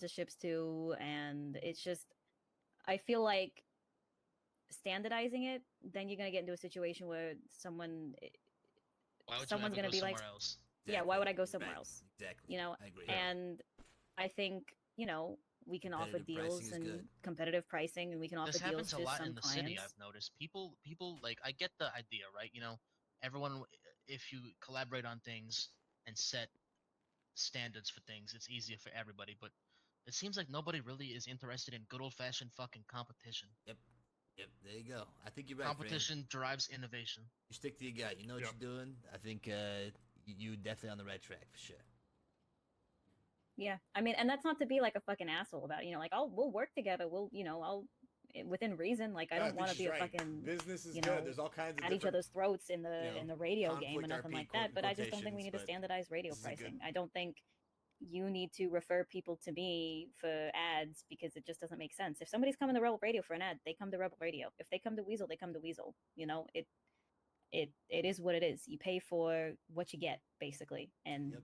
sponsorships to, and it's just, I feel like standardizing it, then you're gonna get into a situation where someone's gonna be like, else? yeah, why would I go somewhere else? Exactly. You know, I agree. and I think, you know, we can offer Competitive pricing deals is and good. competitive pricing, and we can offer This deals happens a to lot some in the clients. city. I've noticed people like, I get the idea, right? You know, everyone, if you collaborate on things and set standards for things, it's easier for everybody. But it seems like nobody really is interested in good old fashioned fucking competition. Yep. There you go. I think you're right, Competition drives innovation. You stick to your gut. You know what you're doing. I think you definitely on the right track for sure. Yeah, I mean, and that's not to be like a fucking asshole about it. You know, like, we'll work together. I'll within reason. Like, I don't want to be a fucking business is you good. know, There's all kinds of at each other's throats in the radio game or conflict nothing RP like that. But I just don't think we need to quotations, but standardize radio this is a pricing. good- I don't think you need to refer people to me for ads because it just doesn't make sense. If somebody's coming to Rebel Radio for an ad, they come to Rebel Radio. If they come to Weasel, they come to Weasel. You know, it is what it is. You pay for what you get, basically. And Yep.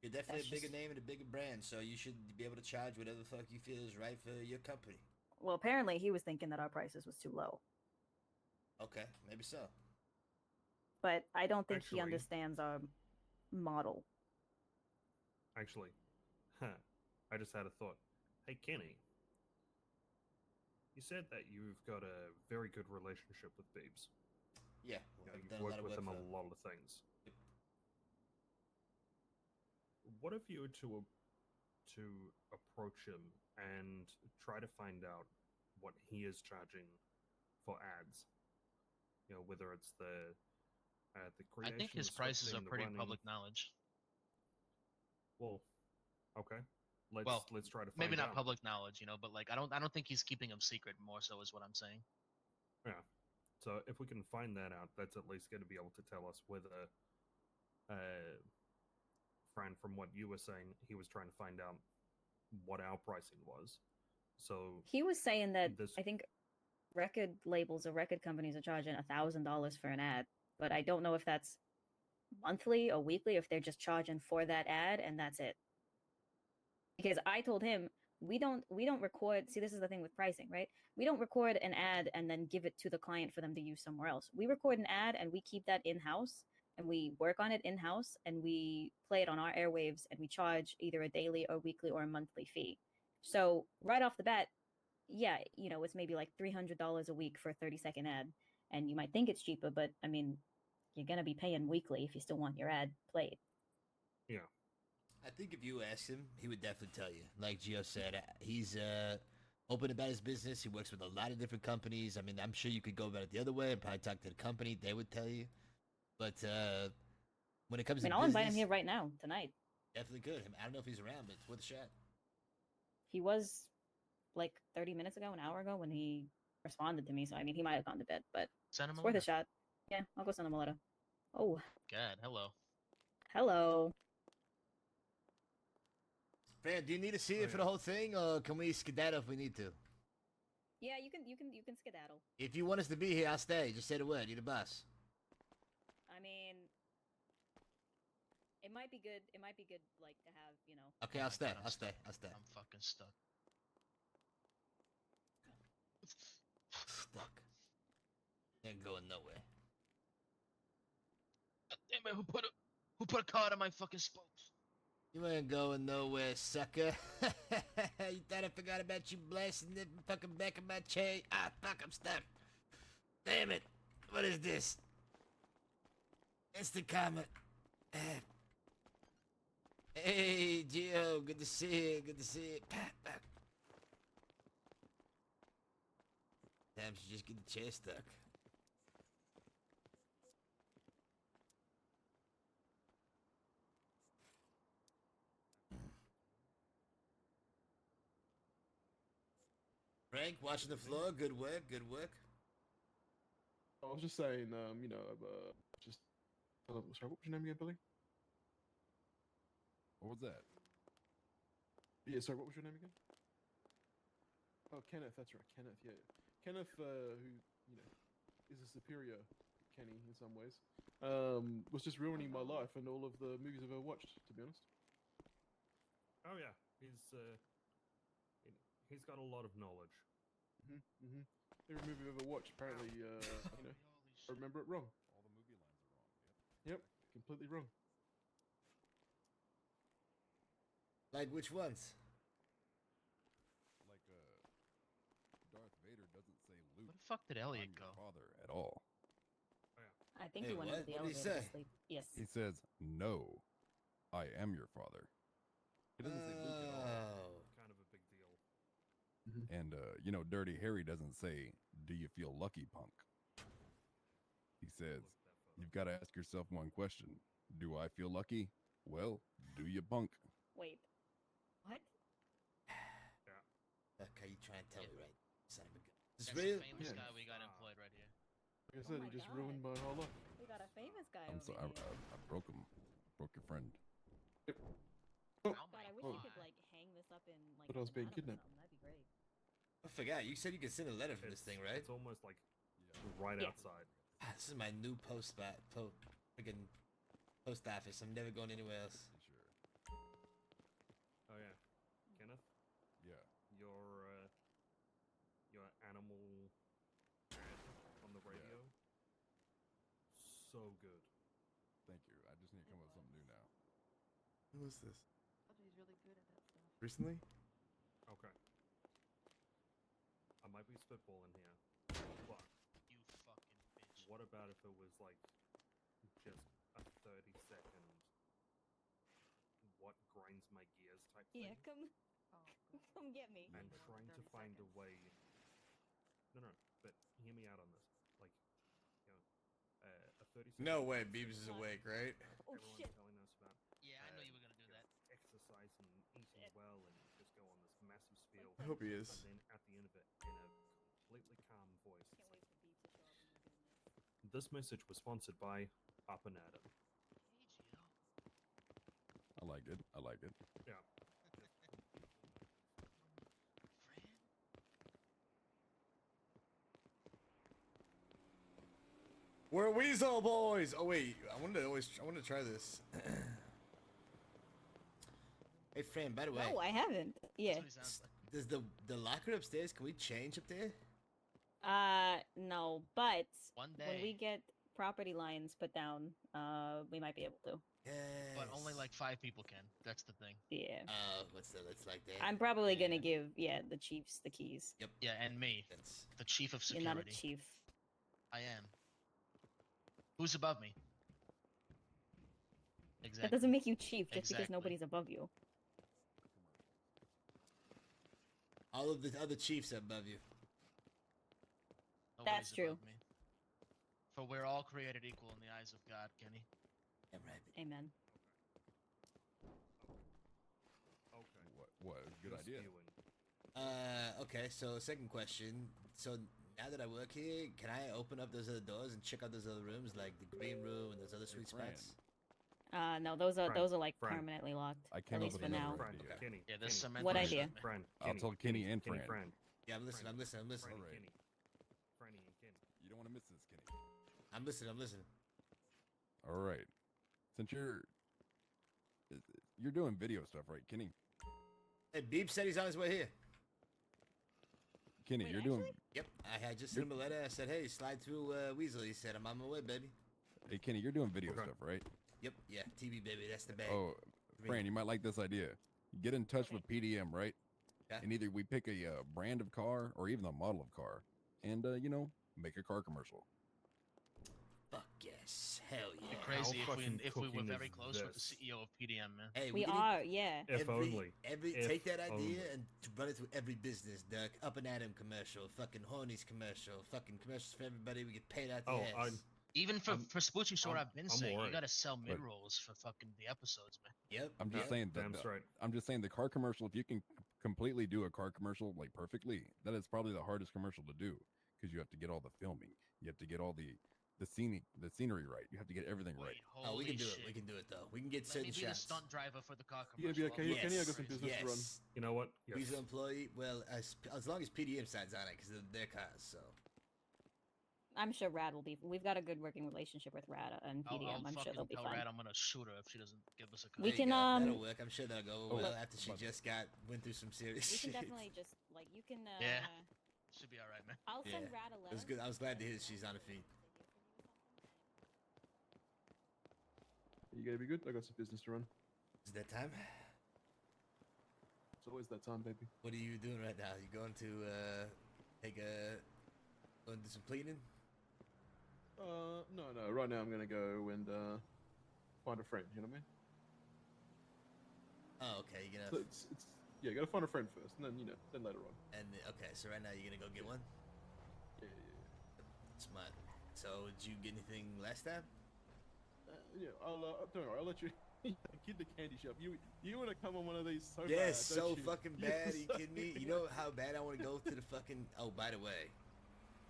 You're definitely a bigger name and a bigger brand, so you should be able to charge whatever the fuck you feel is right for your company. well, apparently he was thinking that our prices was too low. Okay, maybe so. But I don't think he understands our model. Actually, I just had a thought. Hey, Kenny, you said that you've got a very good relationship with Babes. Yeah, you've worked with them a lot of things. What if you were to approach him and try to find out what he is charging for ads? You know, whether it's the creation. I think his prices are pretty public knowledge. Well, okay. Let's try to find maybe not out. public knowledge, you know, but like I don't think he's keeping them secret. More so is what I'm saying. Yeah. So if we can find that out, that's at least going to be able to tell us whether, Fran, from what you were saying, he was trying to find out what our pricing was. So he was saying that I think record labels or record companies are charging $1,000 for an ad, but I don't know if that's monthly or weekly, if they're just charging for that ad and that's it. Because I told him we don't record. See, this is the thing with pricing, right? We don't record an ad and then give it to the client for them to use somewhere else. We record an ad and we keep that in-house and we work on it in-house and we play it on our airwaves and we charge either a daily or weekly or a monthly fee. So right off the bat, yeah, you know, it's maybe like $300 a week for a 30-second ad. And you might think it's cheaper, but I mean, you're going to be paying weekly if you still want your ad played. Yeah. I think if you asked him, he would definitely tell you. Like Gio said, he's open about his business. He works with a lot of different companies. I mean, I'm sure you could go about it the other way and probably talk to the company. They would tell you. But when it comes to I'll business, invite him here right now, tonight. Definitely could. I don't know if he's around, but it's worth a shot. He was like 30 minutes ago, an hour ago, when he responded to me. So, I mean, he might have gone to bed, but send him it's worth a shot. Yeah, I'll go send him a letter. Oh. God, hello. Hello. Fran, do you need to see it for the whole thing, or can we skedaddle if we need to? Yeah, you can skedaddle. If you want us to be here, I'll stay. Just say the word. You're the boss. I mean, it might be good. It might be good, like, to have, you know. Okay, I'll stay. I'll stay. I'm fucking stuck. Stuck. Ain't going nowhere. Damn it! Who put a card on my fucking spokes? You ain't going nowhere, sucker. You thought I forgot about you blasting the fucking back of my chain? Ah, fuck, I'm stuck. Damn it. What is this? Instant comment. Hey, Gio, good to see you. Good to see you. Sometimes you just get the chair stuck. Frank, watching the floor. Good work. Good work. I was just saying, you know, just sorry, what was your name again, Billy? What was that? Yeah, sorry, what was your name again? Oh, Kenneth. That's right, Kenneth. Yeah, Kenneth, who you know is a superior Kenny in some ways, was just ruining my life and all of the movies I've ever watched. To be honest. Oh yeah, he's got a lot of knowledge. Mm-hmm. Every movie I've ever watched, apparently, I remember it wrong. All the movie lines are wrong. Yep, completely wrong. Like which ones? Like Darth Vader doesn't say Luke. Where the fuck did I'm Elliot your go? father at all. I think Hey, he went what? into the What did he elevator say? to sleep. Yes. He says, "No, I am your father." He doesn't say Luke at all. Oh. Kind of a big deal. And Dirty Harry doesn't say, "Do you feel lucky, punk?" He says, Look that far. "You've got to ask yourself one question: Do I feel lucky? Well, do you, punk?" Wait. What? Okay, you try and tell me right, son of a gun. It's That's real. the famous Yeah. guy we got employed right here. Like I Oh said, my he just God. ruined my whole life. We got a famous guy I'm over sorry, here. I broke him. Broke your friend. Oh God, my I wish god. you could like hang this up in like But I was an being atom or kidnapped. something. That'd be great. I forgot. You said you could send a letter from this thing, right? It's almost like Yeah. right Yeah. outside. This is my new freaking post office. I'm never going anywhere else. Sure. Oh yeah, Kenneth, Yeah. your animal ad on the radio. So good. Thank you. I just need to come up with something new now. Who is this? Audrey's really good at that stuff. Recently? Okay. I might be spitballing here, but You fucking bitch. what about if it was like just a 30-second what grinds my gears type Yeah, thing? come get me. And trying to find a way. No, but hear me out on this. Like, a 30-second. No way, Beebs is awake, right? Oh Everyone's shit. telling us about Yeah, I know you were gonna do that. exercise and eating well and just go on this massive spiel. I hope he is. And then at the end of it, in a completely calm voice, Can't wait for Beep to show up and you're doing this. this message was sponsored by Up and Adam. KGO. I like it. I like it. Yeah. Fran? We're Weasel Boys. Oh wait, I wanted to try this. Hey, Fran. By the way, No, I haven't. Yeah. That's what he sounds like. does the locker upstairs? Can we change up there? No, but One when we day. get property lines put down, we might be able to. But only Yes. like 5 people can. That's the thing. Yeah. It's like that. I'm probably gonna Yeah. give the chiefs the keys. Yep. Yeah, and me, That's the chief of You're security. not a chief. I am. Who's above me? That Exactly. doesn't make you chief just because Exactly. nobody's above you. all of the other chiefs are above you. Nobody's That's true. above me. For we're all created equal in the eyes of God, Kenny. Yeah, right. Amen. Okay. What? Good You're idea. spewing. Okay. So second question. So now that I work here, can I open up those other doors and check out those other rooms, like the green room and those other sweet Fran. spots? No, those are Fran, like Fran. permanently locked. I At came up least with for another now. Fran, idea. Kenny. Yeah, there's Kenny, cement. What on idea? shit, man. Fran, I'll Kenny, tell Kenny and Kenny, Fran. Fran. Yeah, I'm listening. I'm listening. I'm listening. Franny, Alright. Kenny. Franny and Kenny. You don't want to miss this, Kenny. I'm listening. I'm listening. All right. Since you're doing video stuff, right, Kenny? Hey, Beep said he's on his way here. Kenny, Wait, you're doing. Yep. I just sent him a letter. I said, hey, slide through Weasel. He said, I'm on my way, baby. Hey, Kenny, you're doing video Okay. stuff, right? Yep. Yeah. TV, baby. That's the bag. Oh, Fran, you might like this idea. Get in touch Okay. with PDM, right? Yeah. And either we pick a brand of car or even a model of car, and make a car commercial. Fuck yes. Hell It'd be yeah. crazy How fucking if we were cooking very is close with the this? CEO of PDM, man. Hey, We can are, yeah. If only. If take that idea only. and run it through every business, Duck. Up and Adam commercial, fucking Hornies commercial, fucking commercials for everybody. We get paid out the Oh, ass. Even for I'm- Spoochie Short, I'm- I've been I'm saying you alright. gotta sell But- mid rolls for fucking the episodes, man. Yep. I'm just yep. saying that. Damn straight. I'm just saying the car commercial. If you can completely do a car commercial like perfectly, that is probably the hardest commercial to do because you have to get all the filming, you have to get all the scenery right, you have to get everything right. Wait, holy Oh, we can do shit. it. We can do it though. We can get Let me certain be the shots. stunt driver for the car You commercial. gotta be like, I'll "Hey, go Kenny, I got crazy. some business to run." yes. You know what? Yes. Weasel employee. Well, as long as PDM signs on it, because they're their cars. So I'm sure Rad will be. We've got a good working relationship with Rad and PDM. I'll I'm sure fucking they'll be tell fine. Rad I'm gonna shoot her if she doesn't give us a cut. We There you can, go. That'll work. I'm sure that'll go Oh, well look, after she but- just went through some serious We can shit. definitely just like you can. Yeah. Should be all right, man. I'll send Yeah. Rad a It letter. was good. I was glad to hear she's on her feet. Are you gonna be good? I got some business to run. Is that time? It's always that time, baby. What are you doing right now? You going to going to do some cleaning? No. Right now, I'm gonna go and find a friend. You know what I mean? Oh, okay. You're So gonna it's yeah. You gotta find a friend first, and then then later on. okay. So right now you're gonna go get one. Yeah. Smart. So did you get anything last time? Yeah. Don't worry. I'll let you. Get the candy shop. You want to come on one of these so Yes, bad, don't so you? fucking bad. Are you kidding me? You know how bad I want to go to the fucking. Oh, by the way.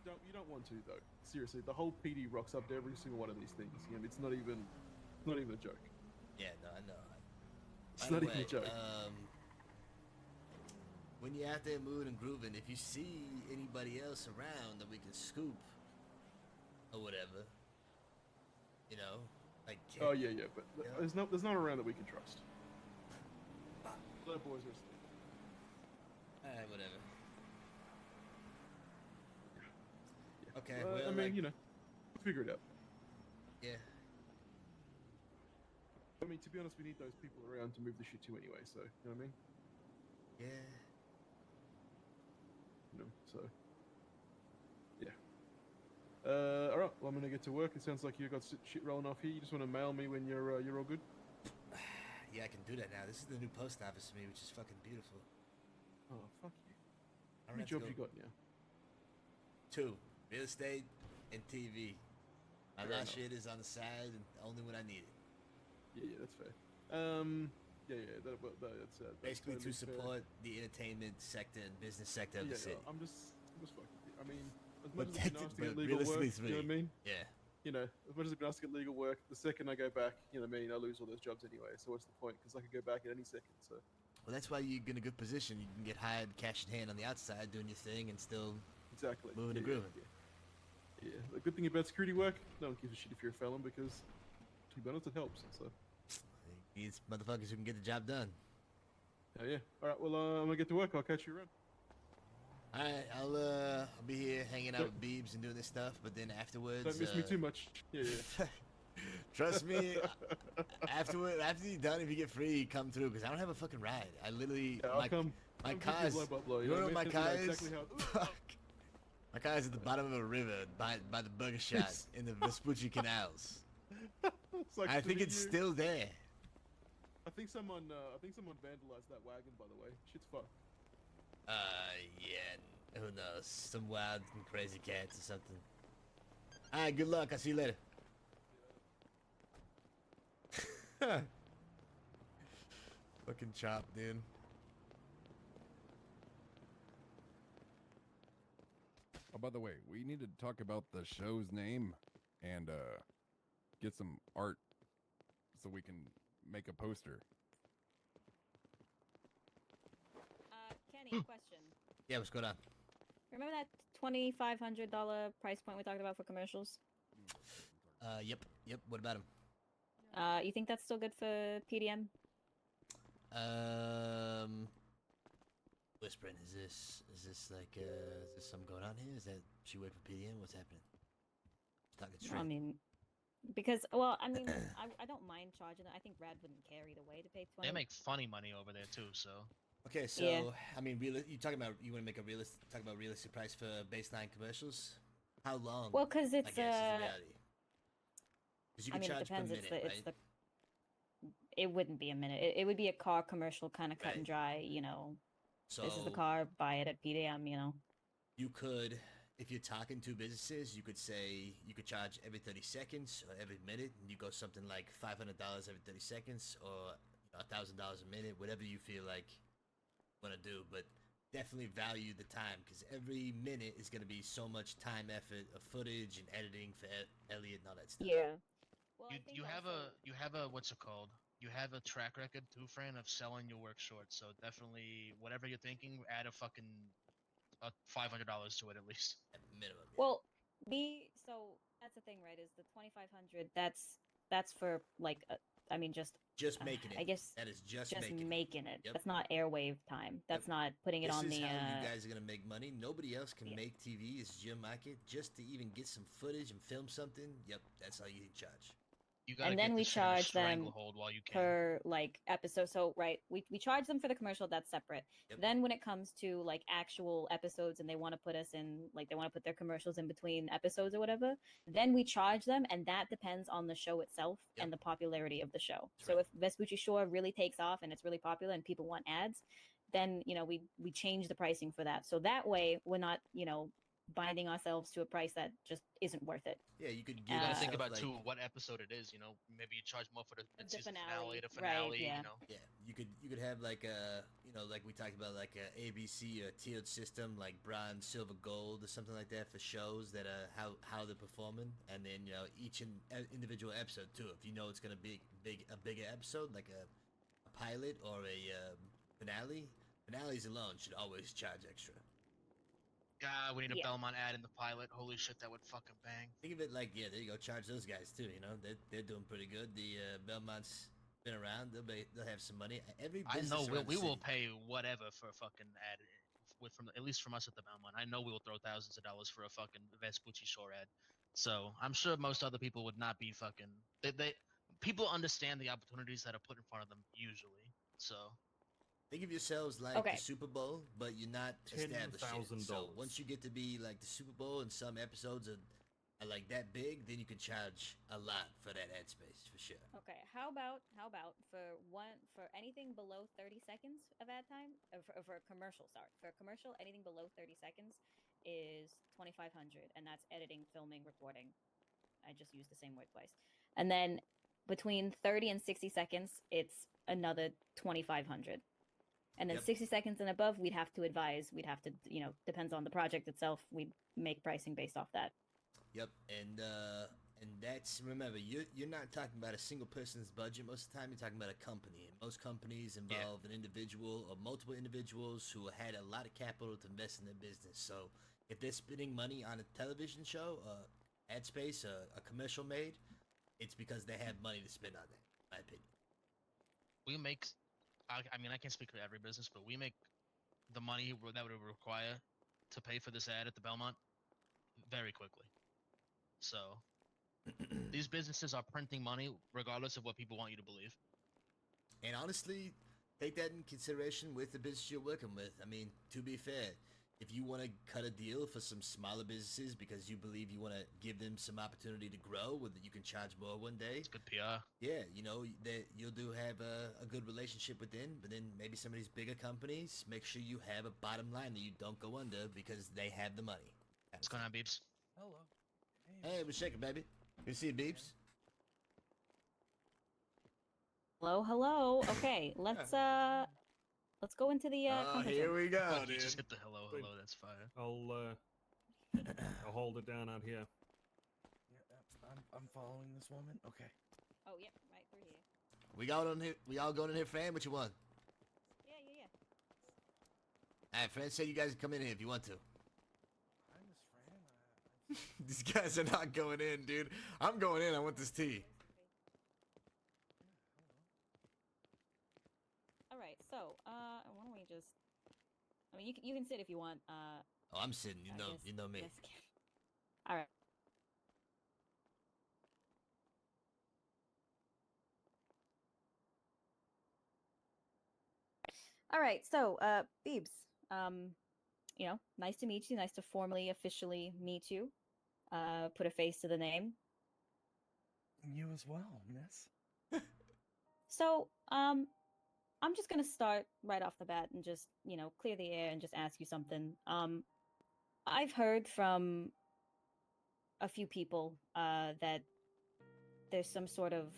You don't want to though. Seriously, the whole PD rocks up to every single one of these things. You know, it's not even a joke. Yeah, no, I know. It's By not the even a way, joke. when you're out there moving and grooving, if you see anybody else around that we can scoop or whatever, you know, like. Oh yeah, but Yeah. there's not around that we can trust. Little boys are asleep. Alright, whatever. Yeah. Okay, I well, mean, like- you know, figure it out. Yeah. I mean, to be honest, we need those people around to move the shit to anyway. So you know what I mean? Yeah. You know, so yeah. All right. Well, I'm gonna get to work. It sounds like you got shit rolling off here. You just want to mail me when you're all good. Yeah, I can do that now. This is the new post office for me, which is fucking beautiful. Oh fuck you! I How many don't have jobs to you go- got now? 2. Real estate and TV. My Fair last enough. shit is on the side and only when I need it. Yeah, that's fair. That's Basically to totally fair. support the entertainment sector and business sector of Yeah, the city. I'm just fucking with you. I mean, as But much as it'd be nice to get but legal work, realistically you know what I mean? Yeah. You know, as much as it'd be nice to get legal work, the second I go back, you know what I mean, I lose all those jobs anyway. So what's the point? Because I could go back at any second. So Well, that's why you're in a good position. You can get hired cash in hand on the outside doing your thing and still. exactly. Moving and yeah, grooving. Yeah. The good thing about security work, no one gives a shit if you're a felon because, to be honest, it helps. So These motherfuckers who can get the job done. yeah. All right. Well, I'm gonna get to work. I'll catch you around. Alright, I'll be here hanging out with Beebs and doing this stuff, but then afterwards. Don't miss me too much. Yeah. Trust me, after you're done, if you get free, come through, because I don't have a fucking ride. I literally. Yeah, I'll come. My I'll give you a car's. blow-by-blow, You know what what my I mean? car You know is? exactly how- Fuck. My car is at the bottom of a river by the bugger shot in the Vespucci canals. Sucks I to think be it's you. still there. I think someone vandalized that wagon. By the way, shit's fucked. Yeah, who knows? Some wild and crazy cats or something. Alright, good luck. I'll see you later. Fucking chop, dude. Oh, by the way, we need to talk about the show's name and get some art so we can make a poster. Kenny, question. Yeah, what's going on? Remember that $2,500 price point we talked about for commercials? Yep. What about him? You think that's still good for PDM? Whispering. Is this like is this something going on here? Is that she work for PDM? What's happening? Talking straight. I mean, because I mean, I don't mind charging it. I think Rad wouldn't care either way to pay 20. They make funny money over there too, so. Okay, so Yeah. I mean, you talking about you want to make a realistic price for baseline commercials? How long? Well, because I it's guess is the reality. Because you I can mean, it charge depends. per minute, right? It wouldn't be a minute. It would be a car commercial, kind of cut Right. and dry. You know, So this is the car. Buy it at PDM. You know. you could, if you're talking to businesses, you could say you could charge every 30 seconds or every minute, and you go something like $500 every 30 seconds or $1,000 a minute, whatever you feel like you want to do. But definitely value the time because every minute is going to be so much time, effort of footage and editing for Elliot and all that stuff. Yeah. Well, I think You have also- a what's it called? You have a track record too, friend, of selling your work short. So definitely, whatever you're thinking, add a fucking $500 to it at least. At minimum. Yeah. Well, we So that's the thing, right? Is the 2,500? That's for like, I mean, just making it. I guess That is just making it. Yep. That's not airwave time. That's not putting it This on is the. how you guys are gonna make money. Nobody else can Yeah. make TV. This is your market. Just to even get some footage and film something. Yep, that's how you charge. You gotta And get then we this shit in a charge them stranglehold while you can. per like episode. So right, we charge them for the commercial. That's separate. Yep. Then when it comes to like actual episodes, and they want to put us in, like they want to put their commercials in between episodes or whatever, then we charge them, and that depends on the show itself Yep. and the popularity of the show. That's So right. if Vespucci Shore really takes off and it's really popular and people want ads, then we change the pricing for that. So that way we're not binding ourselves to a price that just isn't worth it. Yeah, you could You give gotta yourself, think about like, too what episode it is. Maybe you charge more for the The mid-season finale, the right, finale. yeah. Yeah, you could have like a like we talked about, like a ABC or tiered system, like bronze, silver, gold, or something like that for shows that how they're performing, and then each individual episode too. If it's gonna be a bigger episode, like a pilot or a finale, finales alone should always charge extra. God, we need a Yeah. Belmont ad in the pilot. Holy shit, that would fucking bang. Think of it like, yeah, there you go, charge those guys too. They're doing pretty good. The Belmont's been around. They'll have some money. Every I business know around we the will city. pay whatever for a fucking ad, from at least from us at the Belmont. I know we will throw thousands of dollars for a fucking Vespucci Shore ad. So I'm sure most other people would not be fucking. They people understand the opportunities that are put in front of them usually. So Think of yourselves like Okay. the Super Bowl, but you're not established yet. So $10,000. once you get to be like the Super Bowl, and some episodes are like that big, then you can charge a lot for that ad space for sure. Okay, how about for anything below 30 seconds of ad time, for a commercial, sorry, for a commercial, anything below 30 seconds is 2,500, and that's editing, filming, recording. I just used the same word twice. And then between 30 and 60 seconds, it's another 2,500. And then Yep. 60 seconds and above, we'd have to advise. We'd have to, depends on the project itself. We make pricing based off that. Yep, and that's, remember, you're not talking about a single person's budget. Most of the time, you're talking about a company, and most companies involve an individual or multiple individuals who had a lot of capital to invest in their business. So if they're spending money on a television show, ad space, a commercial made, it's because they have money to spend on that. In my opinion. we make. I mean, I can't speak for every business, but we make the money that would require to pay for this ad at the Belmont very quickly. So these businesses are printing money regardless of what people want you to believe. And honestly, take that in consideration with the business you're working with. I mean, to be fair, if you want to cut a deal for some smaller businesses because you believe you want to give them some opportunity to grow, whether you can charge more one day, It's good PR. yeah, that you'll do have a good relationship with them. But then maybe some of these bigger companies, make sure you have a bottom line that you don't go under because they have the money. What's going on, Beeps? Hello. Hey, what's shaking, baby? Good to see you, Beeps. Hello. Okay, let's go into the conference room. we go, You just hit the hello. That's fire. I'll hold it down out here. Yeah, I'm following this woman. Okay. Oh, yep, right through here. We all going in here, Fran? What you want? Yeah. All right, Fran said you guys can come in here if you want to. Hi, Miss Fran. These guys are not going in, dude. I'm going in. I want this tea. All right, so why don't we just? I mean, you can sit if you want. Oh, I'm sitting. You know me. All right. All right, so Beebs, nice to meet you. Nice to formally, officially meet you. Put a face to the name. You as well, miss. So, I'm just gonna start right off the bat and just, clear the air and just ask you something. I've heard from a few people that there's some sort of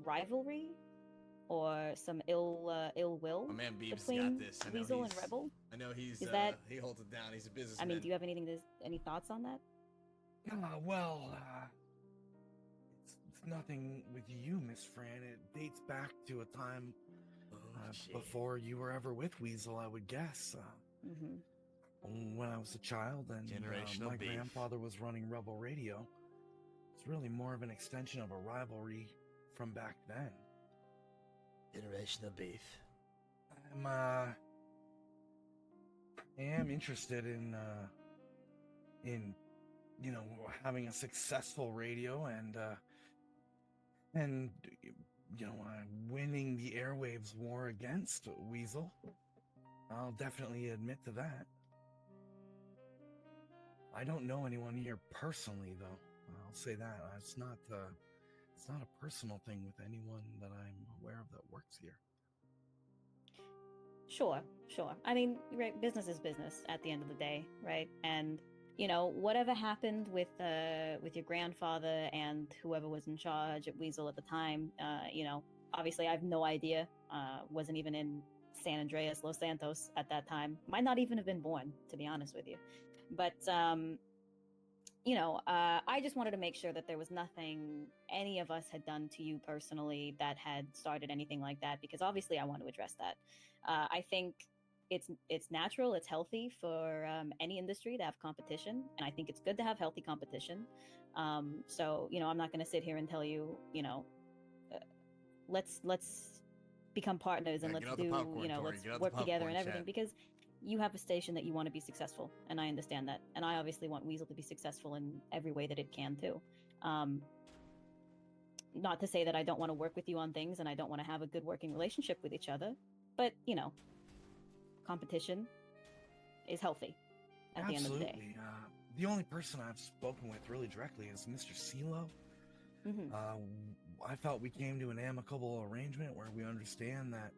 rivalry or some ill will My man Beebs between got this. I know Weasel and he's- Rebel. I know he's Is that- he holds it down. He's a businessman. I mean, do you have any thoughts on that? It's nothing with you, Miss Fran. It dates back to a time Oh, shit. before you were ever with Weasel, I would guess. Mm-hmm. when I was a child, and Generational my beef. grandfather was running Rebel Radio. It's really more of an extension of a rivalry from back then. Generational beef. I am interested in having a successful radio and winning the airwaves war against Weasel. I'll definitely admit to that. I don't know anyone here personally, though. I'll say that. It's not a personal thing with anyone that I'm aware of that works here. Sure. I mean, right, business is business at the end of the day, right? And whatever happened with your grandfather and whoever was in charge at Weasel at the time, obviously I have no idea. Wasn't even in San Andreas, Los Santos at that time. Might not even have been born, to be honest with you. But I just wanted to make sure that there was nothing any of us had done to you personally that had started anything like that, because obviously I want to address that. I think it's natural, it's healthy for any industry to have competition, and I think it's good to have healthy competition. So I'm not going to sit here and tell you, let's become partners and Yeah, let's get out the do popcorn, Tori, let's get out the work together popcorn, and everything, chat. because you have a station that you want to be successful, and I understand that, and I obviously want Weasel to be successful in every way that it can too. Not to say that I don't want to work with you on things and I don't want to have a good working relationship with each other, but competition is healthy at the end of the day. Absolutely. The only person I've spoken with really directly is Mr. CeeLo. Mhm. I felt we came to an amicable arrangement where we understand that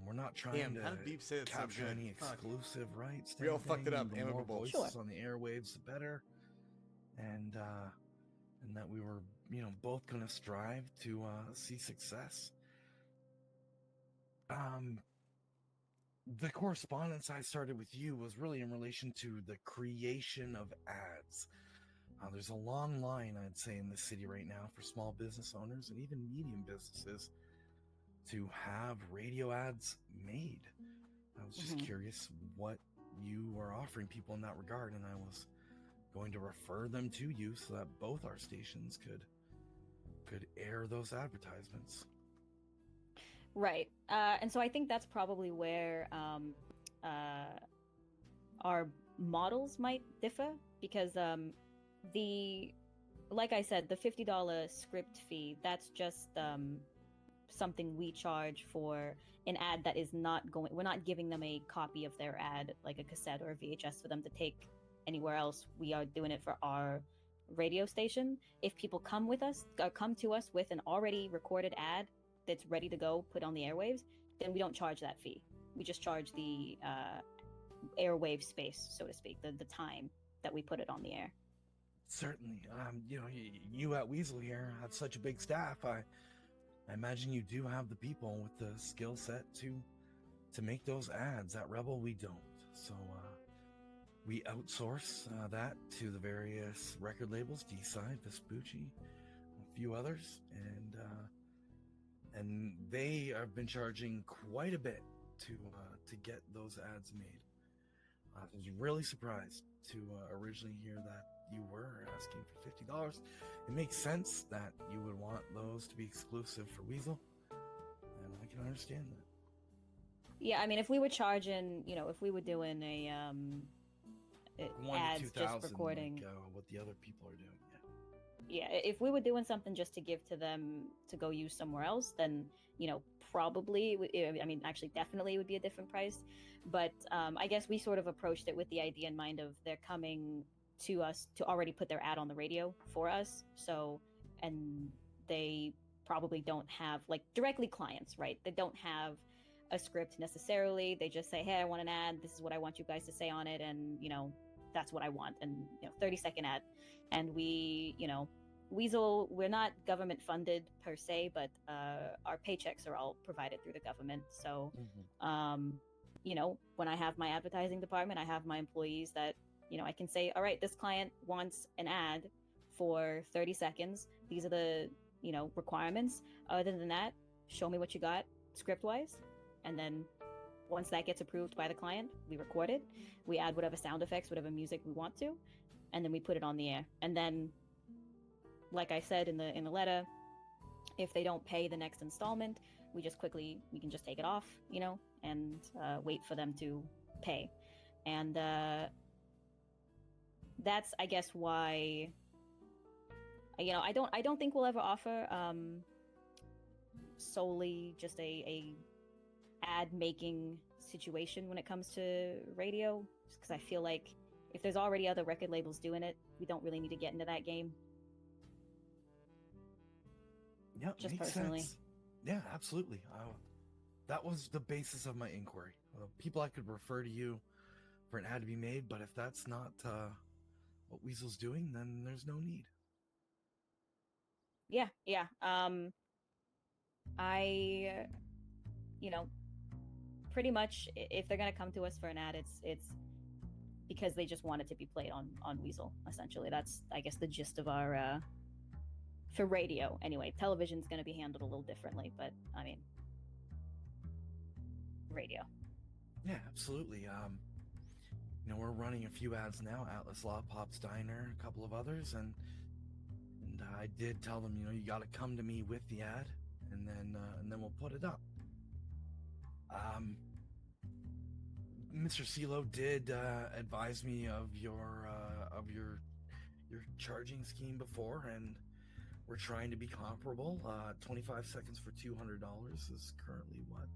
we're not trying Damn, how did to Beep say it so capture good? any Fuck. exclusive rights. to We all fucked it anything. up, The more amicable. voices Sure. on the airwaves, the better. And that we were, both going to strive to see success. The correspondence I started with you was really in relation to the creation of ads. There's a long line, I'd say, in the city right now for small business owners and even medium businesses to have radio ads made. I was just Mhm. curious what you were offering people in that regard, and I was going to refer them to you so that both our stations could air those advertisements. Right. And so I think that's probably where our models might differ, because like I said, the $50 script fee, that's just something we charge for an ad that is we're not giving them a copy of their ad, like a cassette or a VHS for them to take anywhere else. We are doing it for our radio station. If people come to us with an already recorded ad that's ready to go put on the airwaves, then we don't charge that fee. We just charge the airwave space, so to speak, the time that we put it on the air. Certainly. You at Weasel here have such a big staff. I imagine you do have the people with the skill set to make those ads. At Rebel, we don't. So we outsource that to the various record labels, D-Side, Vespucci, a few others, and they have been charging quite a bit to get those ads made. I was really surprised to originally hear that you were asking for $50. It makes sense that you would want those to be exclusive for Weasel, and I can understand that. Yeah, I mean, if we were charging, if we were doing a ads just recording, like, what the other people are doing. Yeah, if we were doing something just to give to them to go use somewhere else, then probably, I mean, actually, definitely it would be a different price. But I guess we sort of approached it with the idea in mind of they're coming to us to already put their ad on the radio for us. So, and they probably don't have directly clients, right? They don't have a script necessarily. They just say, hey, I want an ad. This is what I want you guys to say on it. And, that's what I want. And, 30-second ad. And we, Weasel, we're not government funded per se, but our paychecks are all provided through the government. So, when I have my advertising department, I have my employees that, I can say, all right, this client wants an ad for 30 seconds. These are the, requirements. Other than that, show me what you got script wise. And then once that gets approved by the client, we record it, we add whatever sound effects, whatever music we want to, and then we put it on the air. And then, like I said in the letter, if they don't pay the next installment, we can just take it off, and wait for them to pay. And that's, I guess, why, I don't think we'll ever offer solely just a ad making situation when it comes to radio, just because I feel like if there's already other record labels doing it, we don't really need to get into that game. Yep, Just makes personally. sense. Yeah, absolutely. That was the basis of my inquiry. People I could refer to you for an ad to be made, but if that's not what Weasel's doing, then there's no need. Yeah. I, pretty much, if they're gonna come to us for an ad, it's because they just want it to be played on Weasel. Essentially, that's, I guess, the gist of our for radio. Anyway, television's gonna be handled a little differently, but I mean, radio. Yeah, absolutely. We're running a few ads now, Atlas Law, Pop's Diner, a couple of others, and I did tell them, you got to come to me with the ad, and then we'll put it up. Mr. CeeLo did advise me of your charging scheme before, and we're trying to be comparable. 25 seconds for $200 is currently what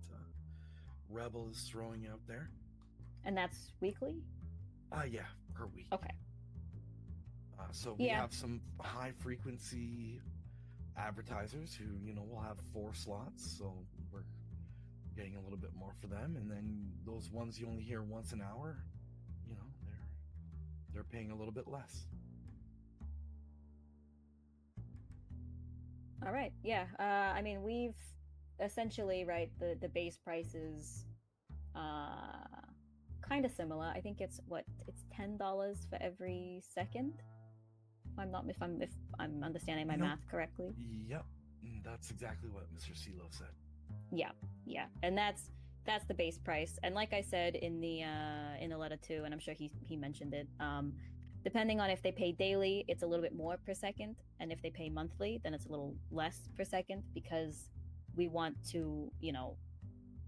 Rebel is throwing out there. And that's weekly? Yeah, per week. Okay. So we have some high frequency advertisers who, will have 4 slots, so we're getting a little bit more for them. And then those ones you only hear once an hour, they're paying a little bit less. All right. Yeah. I mean, we've essentially, right, the base price is kind of similar. I think it's $10 for every second. If I'm understanding my math correctly. Yep. That's exactly what Mr. CeeLo said. Yeah. And that's the base price. And like I said in the letter too, and I'm sure he mentioned it, depending on if they pay daily, it's a little bit more per second, and if they pay monthly, then it's a little less per second, because we want to,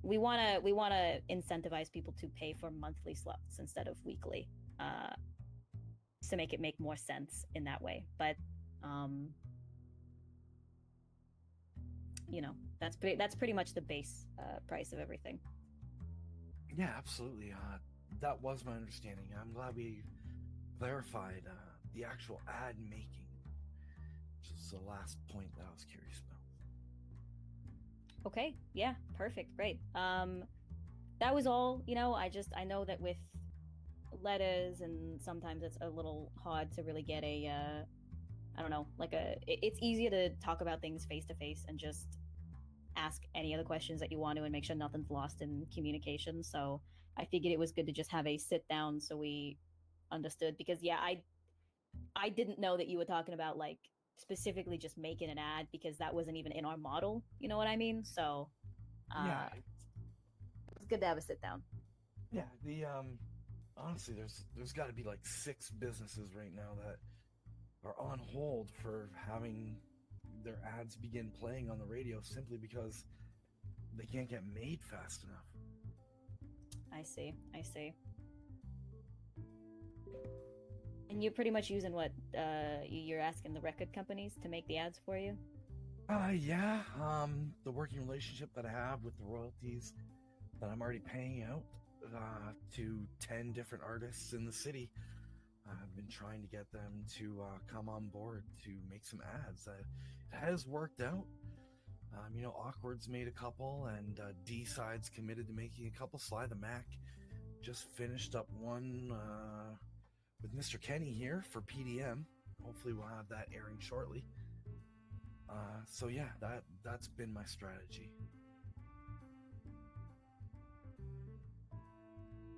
we want to incentivize people to pay for monthly slots instead of weekly, to make more sense in that way. But that's pretty much the base price of everything. Yeah, absolutely. That was my understanding. I'm glad we clarified the actual ad making, which is the last point that I was curious about. Okay, yeah, perfect, great. That was all. I know that with letters, and sometimes it's a little hard to really get a I don't know, it's easier to talk about things face to face and just ask any of the questions that you want to and make sure nothing's lost in communication. So I figured it was good to just have a sit down so we understood, because I didn't know that you were talking about specifically just making an ad, because that wasn't even in our model, you know what I mean? So Yeah, it's good to have a sit down. yeah. The honestly, there's got to be 6 businesses right now that are on hold for having their ads begin playing on the radio, simply because they can't get made fast enough. I see. And you're pretty much using what you're asking the record companies to make the ads for you? Yeah. The working relationship that I have with the royalties that I'm already paying out to 10 different artists in the city. I've been trying to get them to come on board to make some ads. It has worked out. Awkward's made a couple, and D-Side's committed to making a couple. Sly the Mac just finished up one with Mr. Kenny here for PDM. Hopefully we'll have that airing shortly. So yeah, that's been my strategy.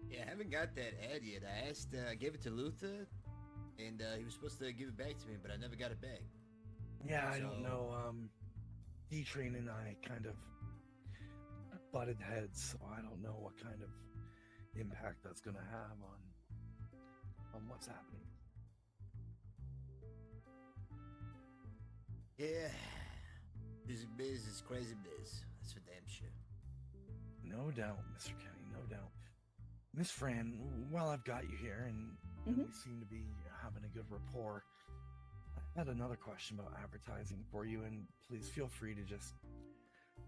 Yeah, I haven't got that ad yet. I asked, I gave it to Luther, and he was supposed to give it back to me, but I never got it back. Yeah, I don't know. D-Train and I kind of butted heads, so I don't know what kind of impact that's going to have on what's happening. Yeah. Music biz is crazy biz. That's for damn sure. No doubt, Mr. Kenny, no doubt. Miss Fran, while I've got you here and we seem to be having a good rapport, I had another question about advertising for you, and please feel free to just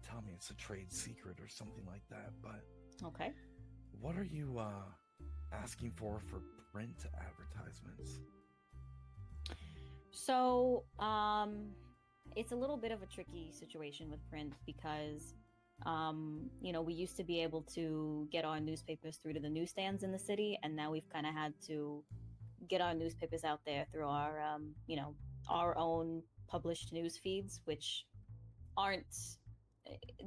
tell me it's a trade secret or something like that, but Okay. what are you asking for print advertisements? So, it's a little bit of a tricky situation with print because, we used to be able to get our newspapers through to the newsstands in the city, and now we've kind of had to get our newspapers out there through our, our own published news feeds, which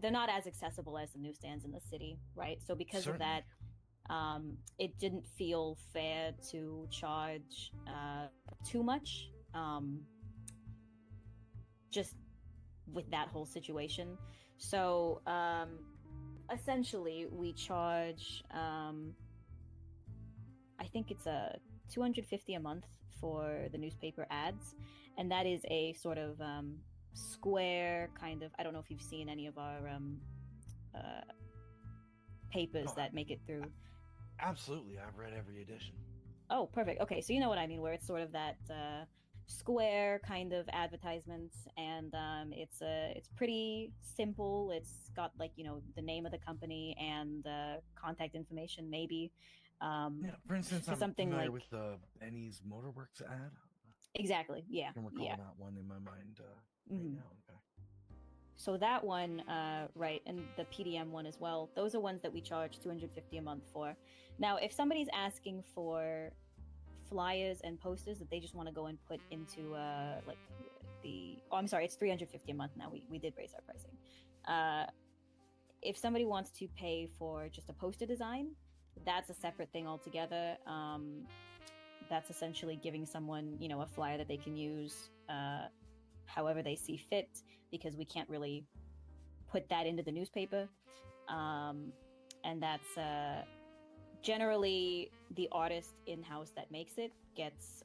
they're not as accessible as the newsstands in the city, right? So because Certainly. of that, it didn't feel fair to charge too much, just with that whole situation. So essentially, we charge, I think it's a $250 a month for the newspaper ads, and that is a sort of square kind of. I don't know if you've seen any of our papers that make it through. Absolutely, I've read every edition. Oh, perfect. Okay, so you know what I mean, where it's sort of that square kind of advertisements, and it's pretty simple. It's got the name of the company and contact information, maybe. Yeah, for instance, for I'm something familiar like with the Benny's Motorworks ad. exactly, yeah, I can recall yeah. that one in my mind right Mhm. now. Okay. So that one, right, and the PDM one as well. Those are ones that we charge $250 a month for. Now, if somebody's asking for flyers and posters that they just want to go and put into I'm sorry, it's $350 a month now. We did raise our pricing. If somebody wants to pay for just a poster design, that's a separate thing altogether. That's essentially giving someone a flyer that they can use however they see fit, because we can't really put that into the newspaper, and that's generally the artist in-house that makes it gets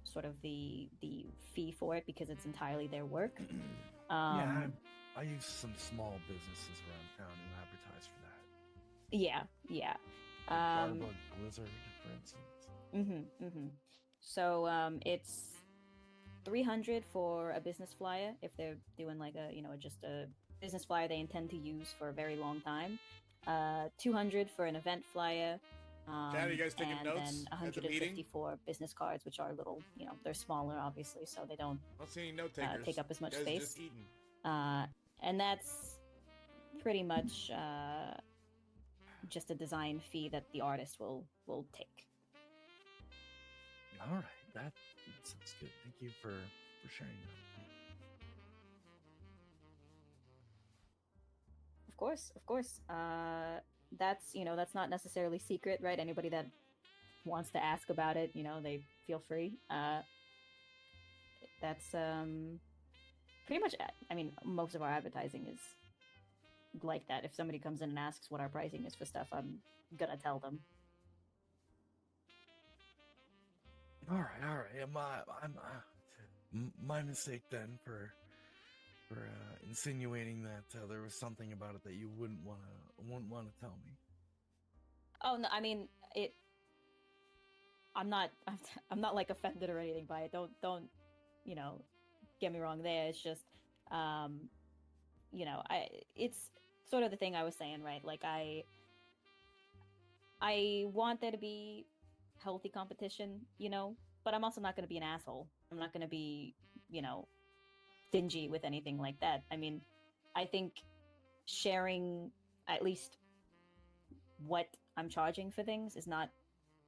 sort of the fee for it because it's entirely their work. Yeah, I use some small businesses around town who advertise for that. Yeah. Garba Blizzard, for instance. So it's $300 for a business flyer if they're doing like just a business flyer they intend to use for a very long time. $200 for an event flyer. Chad, are you guys taking and notes then at the meeting? $150 for business cards, which are little, they're smaller, obviously, so they don't I don't see any note takers. take up as much You guys space. Just eating. And that's pretty much just a design fee that the artist will take. All right, that sounds good. Thank you for sharing that. Of course. That's not necessarily secret, right? Anybody that wants to ask about it, they feel free. That's pretty much. I mean, most of our advertising is like that. If somebody comes in and asks what our pricing is for stuff, I'm gonna tell them. All right. My mistake then for insinuating that there was something about it that you wouldn't want to tell me. Oh no, I mean it. I'm not like offended or anything by it. Don't get me wrong. There, it's just it's sort of the thing I was saying, right? Like I want there to be healthy competition, but I'm also not going to be an asshole. I'm not going to be, stingy with anything like that. I mean, I think sharing at least what I'm charging for things is not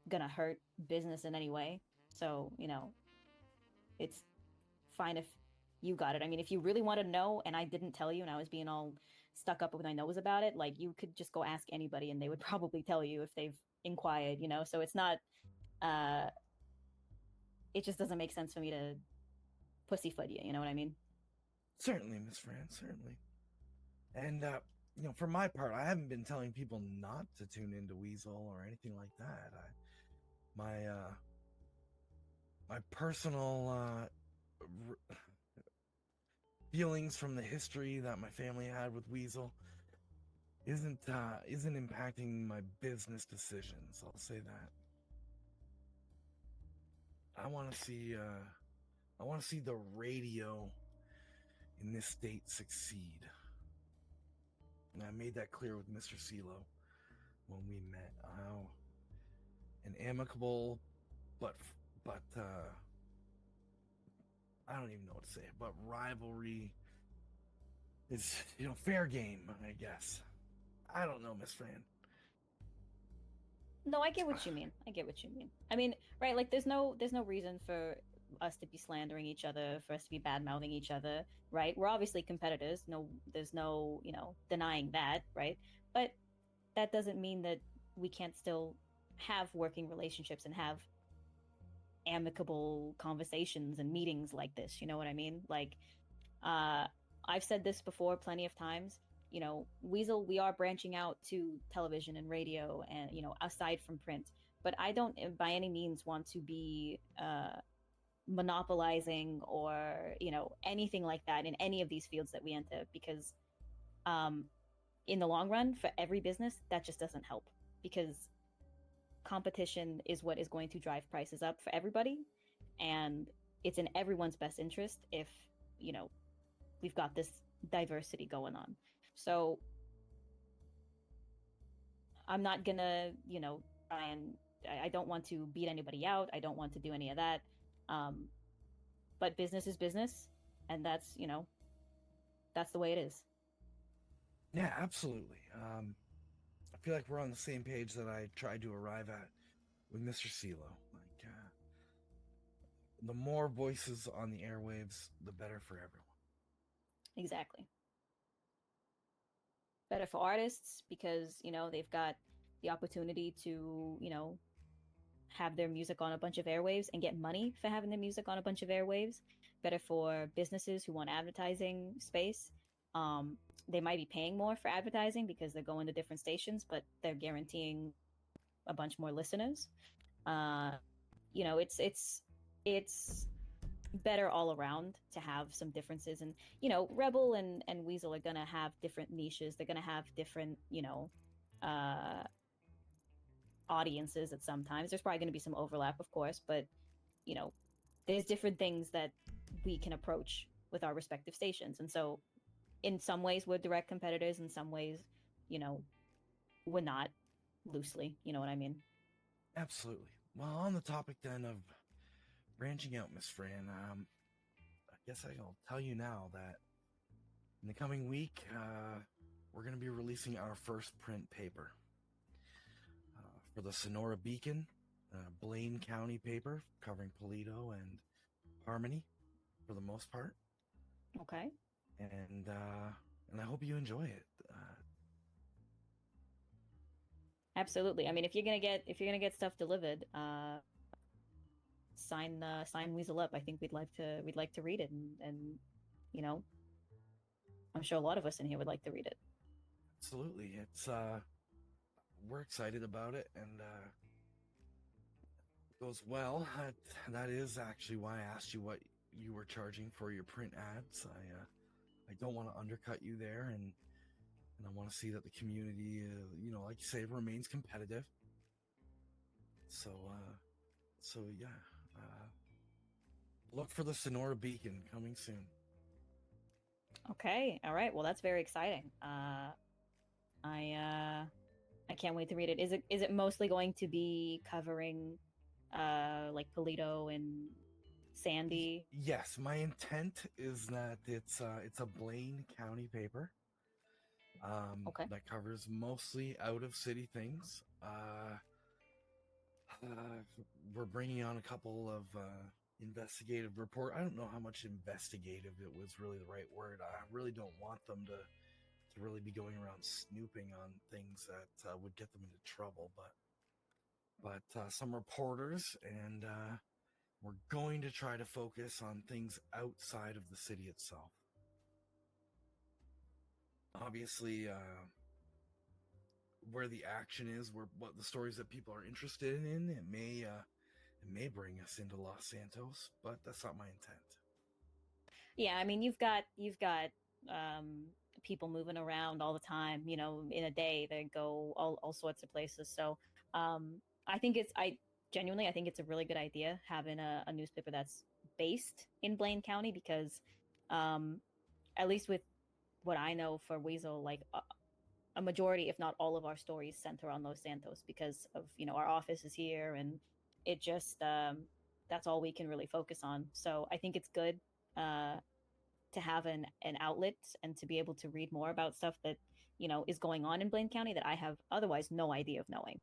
going to hurt business in any way. So, it's fine if you got it. I mean, if you really want to know and I didn't tell you and I was being all stuck up with my nose about it, like you could just go ask anybody and they would probably tell you if they've inquired, so it's not it just doesn't make sense for me to pussyfoot you know what I mean? Certainly, Miss Fran, certainly. And for my part, I haven't been telling people not to tune into Weasel or anything like that. My personal feelings from the history that my family had with Weasel isn't impacting my business decisions. I'll say that. I want to see the radio in this state succeed. And I made that clear with Mr. CeeLo when we met. How an amicable, but I don't even know what to say. But rivalry is, fair game, I guess. I don't know, Miss Fran. No, I get what you mean. I mean, right? Like, there's no reason for us to be slandering each other, for us to be bad mouthing each other, right? We're obviously competitors. No, there's no, denying that, right? But that doesn't mean that we can't still have working relationships and have amicable conversations and meetings like this. You know what I mean? Like, I've said this before plenty of times. Weasel, we are branching out to television and radio and, aside from print. But I don't by any means want to be monopolizing or, anything like that in any of these fields that we enter, because in the long run, for every business, that just doesn't help, because competition is what is going to drive prices up for everybody. And it's in everyone's best interest if, we've got this diversity going on. So I'm not gonna, try and I don't want to beat anybody out. I don't want to do any of that. But business is business, and that's, that's the way it is. Yeah, absolutely. I feel like we're on the same page that I tried to arrive at with Mr. CeeLo. Like, the more voices on the airwaves, the better for everyone. Exactly. Better for artists because, they've got the opportunity to, have their music on a bunch of airwaves and get money for having their music on a bunch of airwaves. Better for businesses who want advertising space. They might be paying more for advertising because they're going to different stations, but they're guaranteeing a bunch more listeners. It's better all around to have some differences. And Rebel and Weasel are gonna have different niches. They're gonna have different audiences at some times. There's probably gonna be some overlap, of course, but there's different things that we can approach with our respective stations. And so in some ways we're direct competitors, in some ways we're not, loosely, you know what I mean? Absolutely. Well, on the topic then of branching out, Miss Fran, I guess I'll tell you now that in the coming week, we're going to be releasing our first print paper for the Sonora Beacon, Blaine County paper covering Paleto and Harmony for the most part. Okay. And I hope you enjoy it. Absolutely. I mean, if you're gonna get stuff delivered, sign Weasel up. I think we'd like to read it, and I'm sure a lot of us in here would like to read it. Absolutely. It's we're excited about it, and it goes well. That is actually why I asked you what you were charging for your print ads. I don't want to undercut you there, and I want to see that the community, like you say, remains competitive. So yeah, look for the Sonora Beacon coming soon. Okay. All right. Well, that's very exciting. I can't wait to read it. Is it mostly going to be covering like Paleto and Sandy? Yes, my intent is that it's a Blaine County paper. Okay. That covers mostly out of city things. We're bringing on a couple of investigative report. I don't know how much investigative it was really the right word. I really don't want them to really be going around snooping on things that would get them into trouble. But some reporters, and we're going to try to focus on things outside of the city itself. obviously where the action is, where what the stories that people are interested in. It may bring us into Los Santos, but that's not my intent. Yeah, I mean, you've got um people moving around all the time, you know, in a day they go all sorts of places. So I think I genuinely I think it's a really good idea having a newspaper that's based in Blaine County, because um at least with what I know for Weasel, like a majority, if not all of our stories center on Los Santos because of, you know, our office is here, and it just that's all we can really focus on. So I think it's good uh to have an outlet and to be able to read more about stuff that, you know, is going on in Blaine County that I have otherwise no idea of knowing.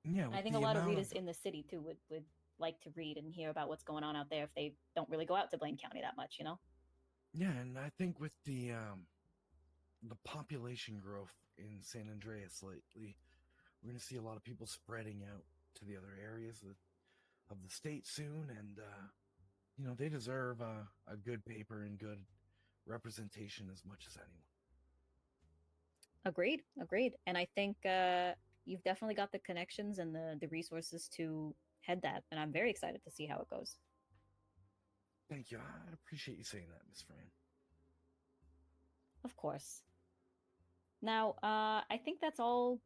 Yeah, And I with think a the lot of amount readers of in the city too would like to read and hear about what's going on out there if they don't really go out to Blaine County that much, you know. yeah, and I think with the population growth in San Andreas lately, we're going to see a lot of people spreading out to the other areas of the state soon, and you know, they deserve a good paper and good representation as much as anyone. Agreed. And I think you've definitely got the connections and the resources to head that, and I'm very excited to see how it goes. Thank you. I appreciate you saying that, Miss Fran. Of course. Now, I think that's all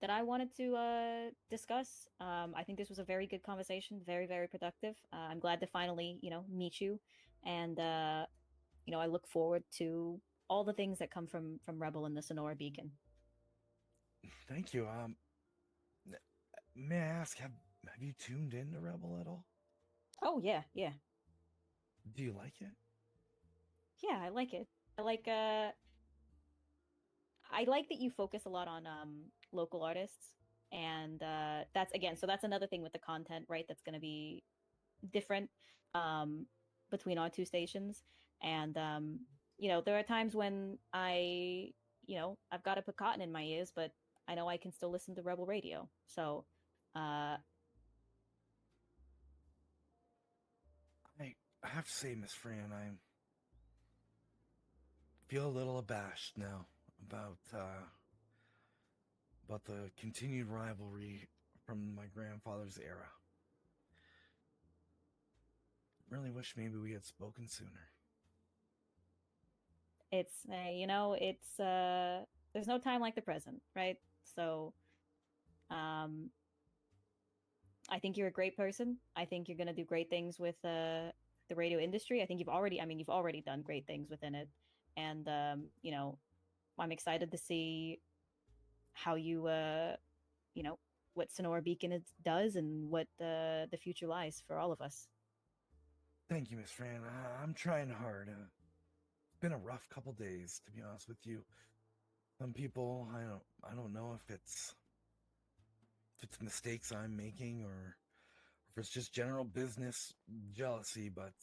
that I wanted to discuss. I think this was a very good conversation, very productive. I'm glad to finally, you know, meet you, and you know, I look forward to all the things that come from Rebel and the Sonora Beacon. Thank you. May I ask, have you tuned in to Rebel at all? Oh yeah. Do you like it? Yeah, I like it. I like that you focus a lot on local artists, and that's another thing with the content, right? That's going to be different um, between our two stations, and you know, there are times when I've got to put cotton in my ears, but I know I can still listen to Rebel Radio. So, uh, I have to say, Miss Fran, I feel a little abashed now about the continued rivalry from my grandfather's era. Really wish maybe we had spoken sooner. it's there's no time like the present, right? So, um, I think you're a great person. I think you're going to do great things with the radio industry. I think you've already done great things within it. And, you know, I'm excited to see how you know, what Sonora Beacon does and what the future lies for all of us. Thank you, Miss Fran. I'm trying hard. It's been a rough couple days, to be honest with you. Some people, I don't know if it's mistakes I'm making or if it's just general business jealousy, but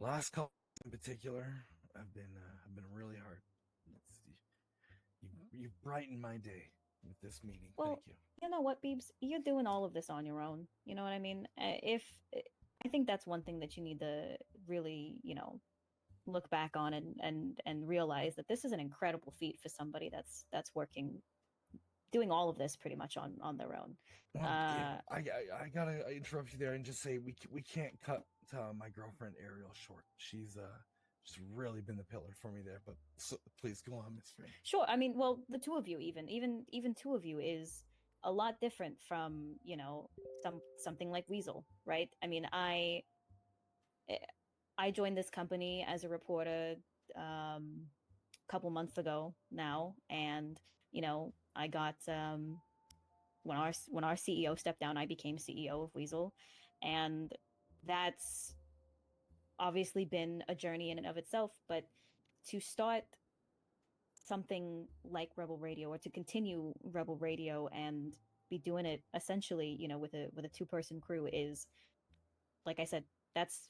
last couple in particular, have been really hard. You've brightened my day with this meeting. Well, Thank you. you know what, Beebs? You're doing all of this on your own. You know what I mean? If I think that's one thing that you need to really, you know, look back on and realize that this is an incredible feat for somebody that's working, doing all of this pretty much on their own. Well, yeah, I gotta interrupt you there and just say we can't cut my girlfriend Ariel short. She's really been the pillar for me there. But please go on, Miss Fran. Sure. I mean, well, the two of you, even two of you, is a lot different from, you know, something like Weasel, right? I mean, eh, I joined this company as a reporter a couple months ago now, and you know, I got when our CEO stepped down, I became CEO of Weasel, and that's obviously been a journey in and of itself. But to start something like Rebel Radio, or to continue Rebel Radio and be doing it essentially, you know, with a two-person crew, is, like I said, that's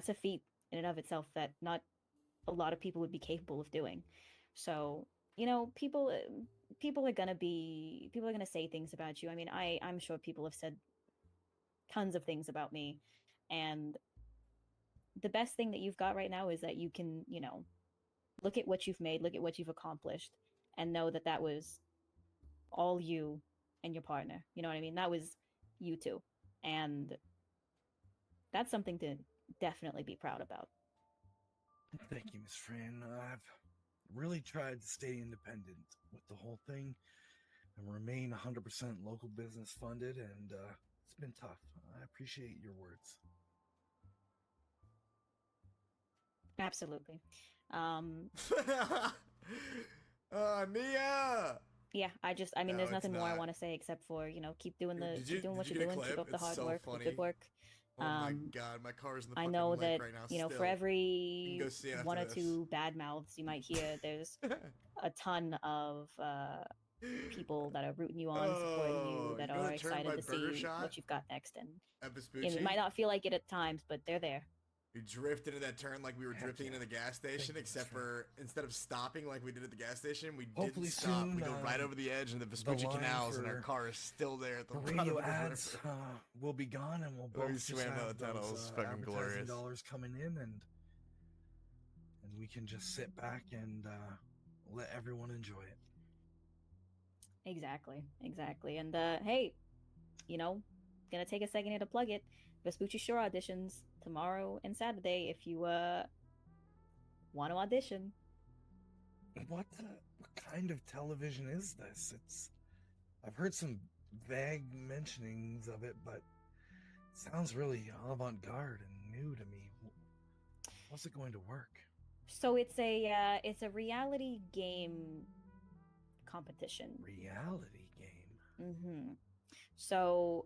a feat in and of itself that not a lot of people would be capable of doing. So, you know, people are gonna say things about you. I mean, I'm sure people have said tons of things about me, and the best thing that you've got right now is that you can, you know, look at what you've made, look at what you've accomplished, and know that that was all you and your partner. You know what I mean? That was you two. And that's something to definitely be proud about. Thank you, Miss Fran. I've really tried to stay independent with the whole thing and remain 100% local business funded, and it's been tough. I appreciate your words. Absolutely. Nia! Yeah, I mean, No, there's it's nothing more I not. want to say except for, keep doing Did keep doing what you you're get a doing, keep clip? up the It's hard so work, the funny. good work. Oh my god, my car's in the I fucking know lake that, right now. for still. every go see it after one or this. two bad mouths you might hear, there's a ton of people that are rooting you on, supporting you, that you know are the turn excited by to Burger see Shot what you've got next. And at it might Vespucci? not feel like it at times, but they're there. We drifted into that turn like we were Heck drifting yeah. into the gas station, you, except Mr. for instead of stopping like we did at the gas station, we Hopefully didn't stop. soon, We go right over the edge into the Vespucci line canals, and our for- car is still there at the The bottom radio of the ads river. will be gone, and we'll Oh, we both just swam down have the tunnel. It those was fucking advertising glorious. dollars coming in, and we can just sit back and let everyone enjoy it. Exactly. And hey, gonna take a second here to plug it. Vespucci Shore auditions tomorrow and Saturday if you want to audition. What kind of television is this? I've heard some vague mentionings of it, but it sounds really avant-garde and new to me. How's it going to work? So it's a reality game competition. Reality game. Mm-hmm. So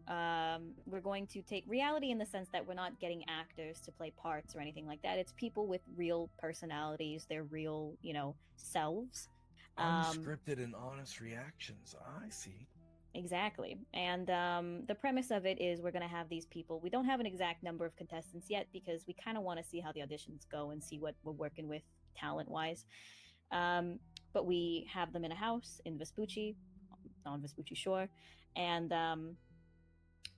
we're going to take reality in the sense that we're not getting actors to play parts or anything like that. It's people with real personalities, their real, selves. Unscripted and honest reactions. I see. Exactly. And the premise of it is we're going to have these people. We don't have an exact number of contestants yet because we kind of want to see how the auditions go and see what we're working with talent-wise. But we have them in a house in Vespucci, on Vespucci Shore. And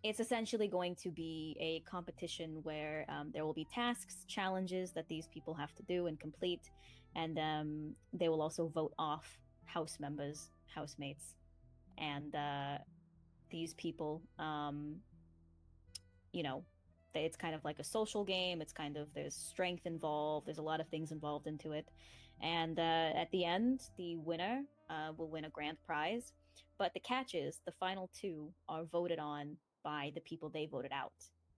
it's essentially going to be a competition where there will be tasks, challenges that these people have to do and complete. And they will also vote off house members, housemates. And these people, it's kind of like a social game. It's kind of, there's strength involved. There's a lot of things involved into it. And at the end, the winner will win a grand prize. But the catch is the final two are voted on by the people they voted out.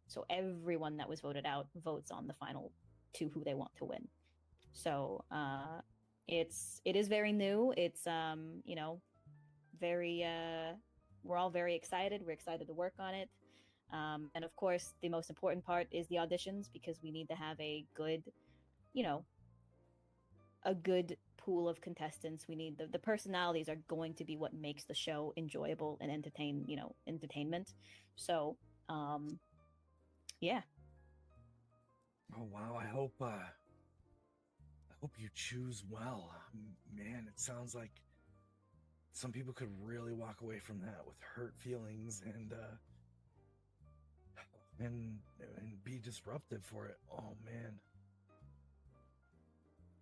So everyone that was voted out votes on the final two who they want to win. So it is very new. It's very we're all very excited. We're excited to work on it. And of course, the most important part is the auditions because we need to have a good, a good pool of contestants. We need the personalities are going to be what makes the show enjoyable and entertainment. So, yeah. Oh wow! I hope you choose well. Man, it sounds like some people could really walk away from that with hurt feelings and be disruptive for it. Oh man.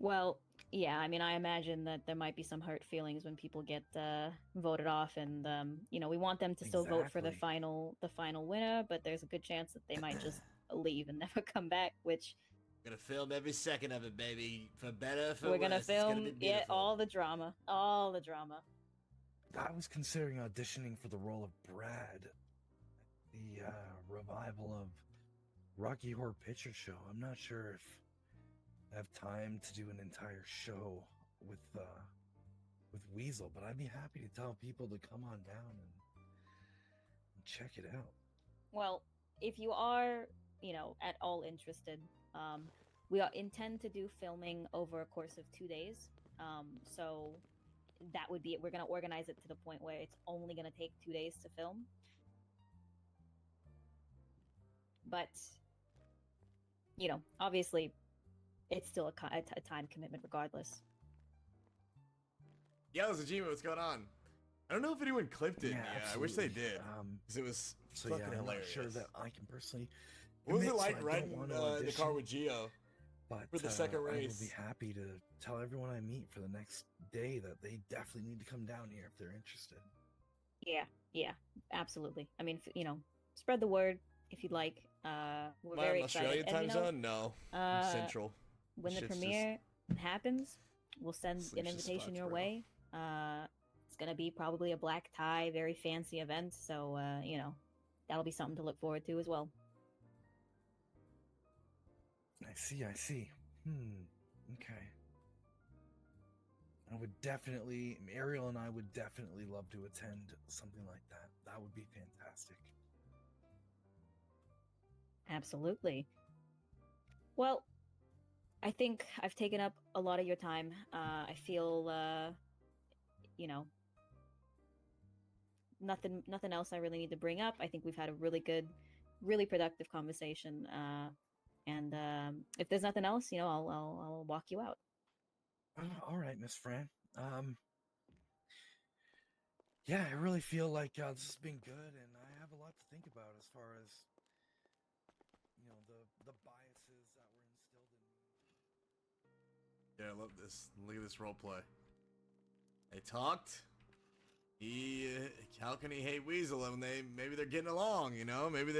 Well, yeah, I mean, I imagine that there might be some hurt feelings when people get voted off, and we want them to still vote for the Exactly. final winner, but there's a good chance that they might just leave and never come back. Which Gonna film every second of it, baby. For better, for we're worse. gonna It's gonna film be it, beautiful. all the drama. I was considering auditioning for the role of Brad, the revival of Rocky Horror Picture Show. I'm not sure if I have time to do an entire show with Weasel, but I'd be happy to tell people to come on down and check it out. Well, if you are, at all interested, we intend to do filming over a course of 2 days. So that would be it. We're going to organize it to the point where it's only going to take 2 days to film. But, obviously, it's still a time commitment regardless. Yeah, Zajima, what's going on? I don't know if anyone clipped it. Yeah, I wish they absolutely. did. Because it was So fucking yeah, I'm hilarious. not sure that I can personally. What was it admit, so like I don't riding want to the car audition. with Gio? But For the second I will be race. happy to tell everyone I meet for the next day that they definitely need to come down here if they're interested. Yeah, absolutely. I mean, spread the word if you'd like. We're Am I very on Australian excited. And time zone? No. I'm uh, Central. when the Shit's just- premiere happens, we'll send Sleep's an just invitation fucked, your bro. way. It's gonna be probably a black tie, very fancy event. So that'll be something to look forward to as well. I see. Okay. I would definitely, Ariel and I would definitely love to attend something like that. That would be fantastic. Absolutely. Well, I think I've taken up a lot of your time. I feel, nothing else I really need to bring up. I think we've had a really good, really productive conversation. And if there's nothing else, I'll walk you out. All right, Miss Fran. Yeah, I really feel like this has been good, and I have a lot to think about as far as the biases that were instilled in me. Yeah, I love this. Look at this role play. They talked. How can he hate Weasel when maybe they're getting along, Maybe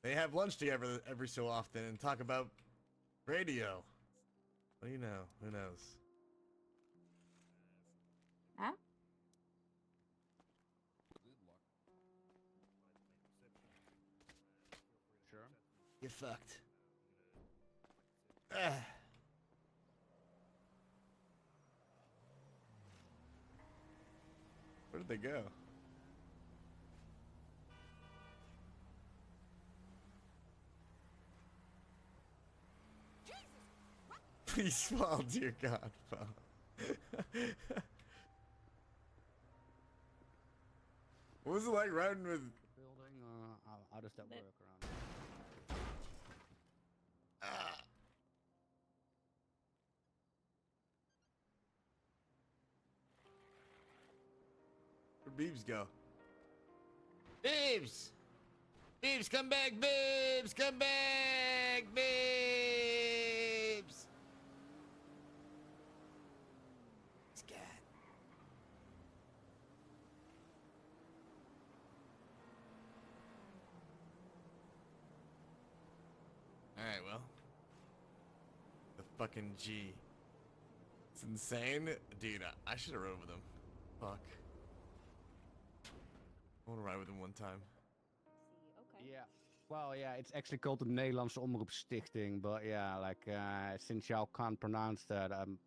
they have lunch together every so often and talk about radio. What do you know? Who knows? Huh? Sure. You're fucked. Where did they go? Please swallow, dear God, Paul. What was it like riding with? Building, how does that But- work around? Where'd Beebs go? Babes! Babes, come back, babes! Come back, babes! Scat. Alright, well. The fucking G. It's insane. Dude, I should have rode with him. Fuck. I want to ride with him one time. Okay. Yeah. Well, yeah, it's actually called the Nederlandse Omroepstichting, but yeah, like since y'all can't pronounce that, I'm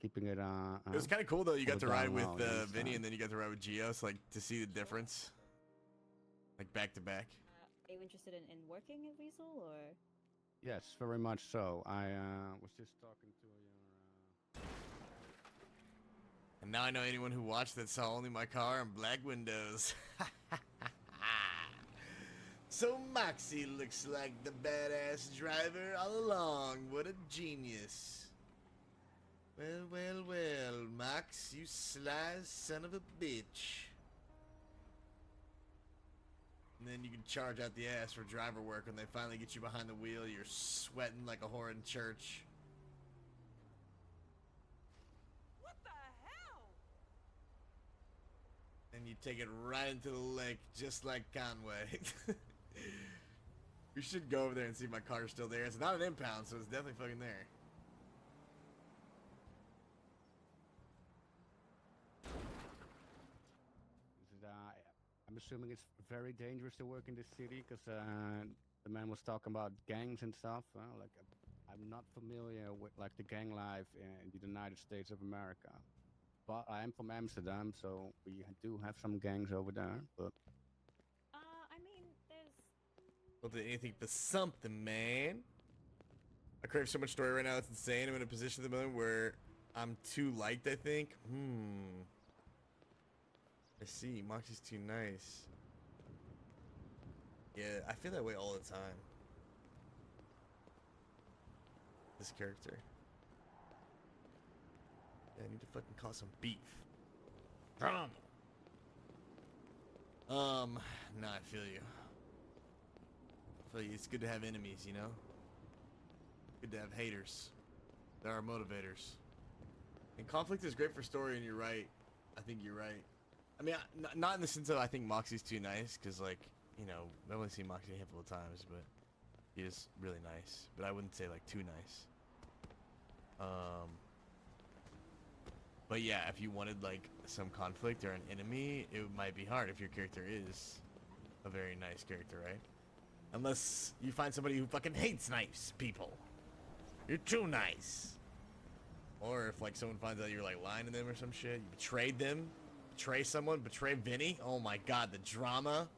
keeping it. It was kind of cool though. You got to hold it ride down with low, you Vinny, understand? and then you got to ride with Gio, so like to see the difference, like back to back. Are you interested in working at Weasel or? Yes, very much so. I was just talking to your. And now I know anyone who watched that saw only my car and black windows. So Moxie looks like the badass driver all along. What a genius. Well, Mox, you sly son of a bitch. And then you can charge out the ass for driver work when they finally get you behind the wheel. You're sweating like a whore in church. What the hell? And you take it right into the lake, just like Conway. We should go over there and see if my car's still there. It's not an impound, so it's definitely fucking there. I'm assuming it's very dangerous to work in this city because the man was talking about gangs and stuff. Like I'm not familiar with like the gang life in the United States of America, but I am from Amsterdam, so we do have some gangs over there. But I mean, there's. We'll do anything for something, man. I crave so much story right now. It's insane. I'm in a position at the moment where I'm too liked, I think. I see. Moxie's too nice. Yeah, I feel that way all the time. This character. Yeah, I need to fucking cause some beef. Nah, I feel you. feel you. It's good to have enemies, you know? Good to have haters. There are motivators. And conflict is great for story, and you're right. I think you're right. I mean, not in the sense of I think Moxie's too nice, because, like, you know, I've only seen Moxie a handful of times, but he is really nice. But I wouldn't say, like, too nice. But yeah, if you wanted, like, some conflict or an enemy, it might be hard if your character is a very nice character, right? Unless you find somebody who fucking hates nice people. You're too nice. Or if, like, someone finds out you're, like, lying to them or some shit, you betrayed them. Betray someone, betray Vinny. Oh my god, the drama.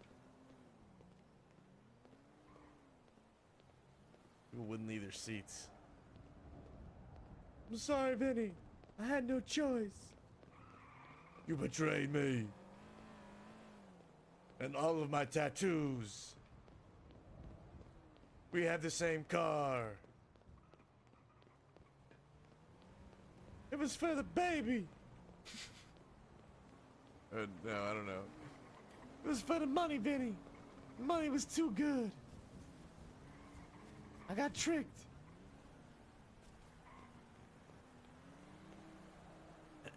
People wouldn't leave their seats. I'm sorry, Vinny. I had no choice. You betrayed me. And all of my tattoos. We have the same car. It was for the baby. No, I don't know. It was for the money, Vinny. The money was too good. I got tricked.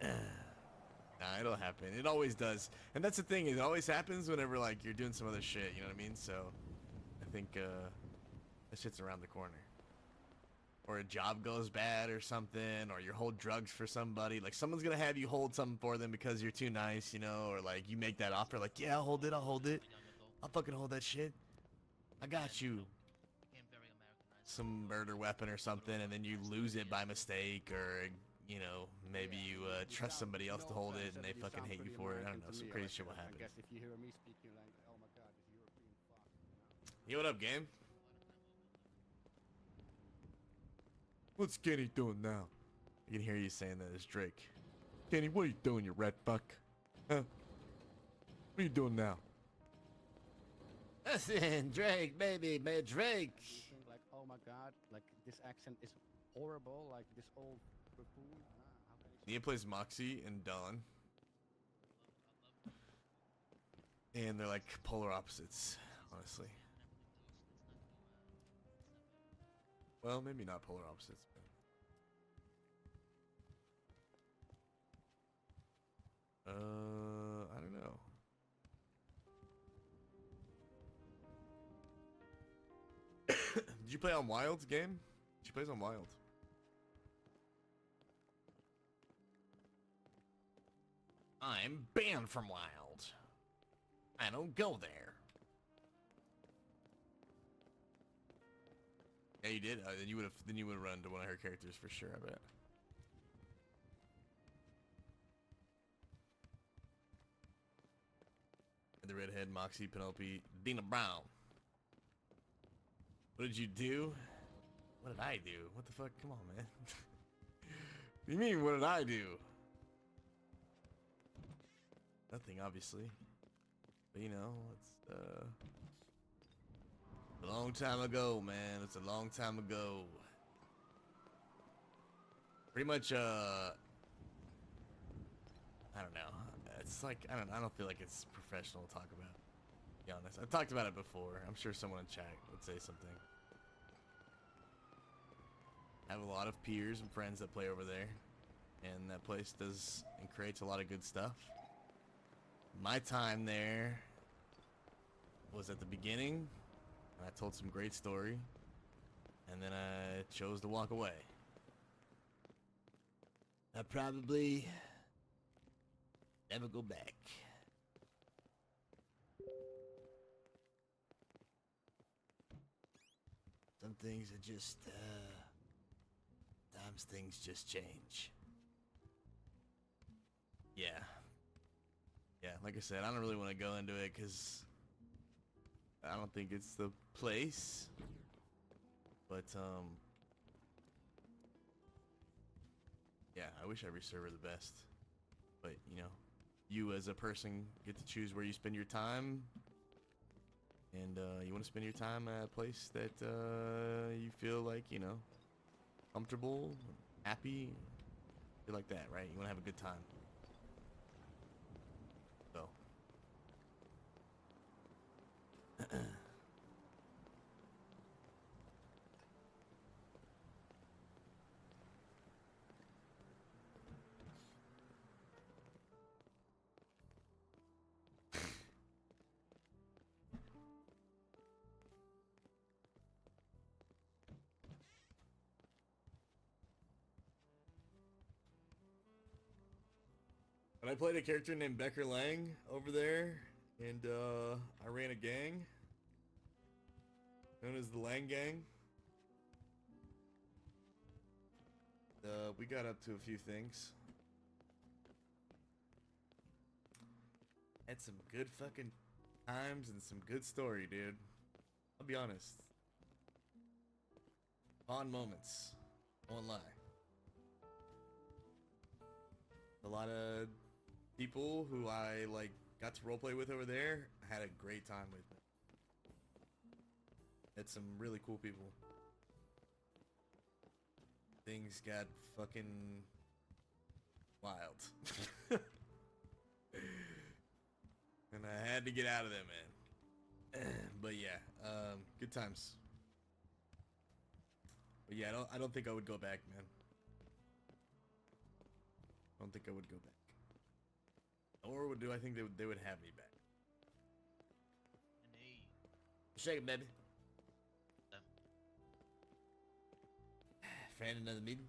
Nah, it'll happen. It always does. And that's the thing, it always happens whenever, like, you're doing some other shit, you know what I mean? So, I think, that shit's around the corner. Or a job goes bad or something, or you hold drugs for somebody. Like, someone's gonna have you hold something for them because you're too nice, you know? Or, like, you make that offer, like, yeah, I'll hold it, I'll hold it. I'll fucking hold that shit. I got you. Some murder weapon or something, and then you lose it by mistake, or, you know, maybe you trust somebody else to hold it, and they fucking hate you for it. I don't know, some crazy shit will happen. I guess if you hear me speaking like, oh my god, this European fuck, you know? Yo, what up, game? What's Kenny doing now? I can hear you saying that as Drake. Kenny, what are you doing, you rat fuck? Huh? What are you doing now? Listen, Drake, baby, man, Drake. You think like, oh my god, like this accent is horrible, like this old buffoon. How can he Nia plays Moxie and Dawn. And they're like polar opposites, honestly. Well, maybe not polar opposites, but... I don't know. Did you play on Wild game? She plays on Wild. I'm banned from Wild. I don't go there. Yeah, you did. Then you would have run to one of her characters for sure. I bet. The redhead, Moxie, Penelope, Dina Brown. What did you do? What did I do? What the fuck? Come on, man. What do you mean, what did I do? Nothing, obviously. But you know, it's a long time ago, man. It's a long time ago. Pretty much, I don't know. It's like, I don't feel like it's professional to talk about. To be honest. I've talked about it before. I'm sure someone in chat would say something. I have a lot of peers and friends that play over there. And that place does and creates a lot of good stuff. My time there was at the beginning. And I told some great story. And then I chose to walk away. I probably never go back. Some things are just, times things just change. Yeah. Yeah, like I said, I don't really want to go into it because I don't think it's the place. But, yeah, I wish every server the best. But, you know, you as a person get to choose where you spend your time. And you want to spend your time at a place that you feel like, you know, comfortable, happy, feel like that, right? You want to have a good time. So. But I played a character named Becker Lang over there, and I ran a gang known as the Lang Gang. We got up to a few things. Had some good fucking times and some good story, dude. I'll be honest. Fond moments. Won't lie. A lot of people who I like got to roleplay with over there had a great time with me. Had some really cool people. Things got fucking wild. And I had to get out of there, man. But yeah, good times. But yeah, I don't think I would go back, man. I don't think I would go back. Or do I think they would have me back? Shake it, baby. Fran, another meeting?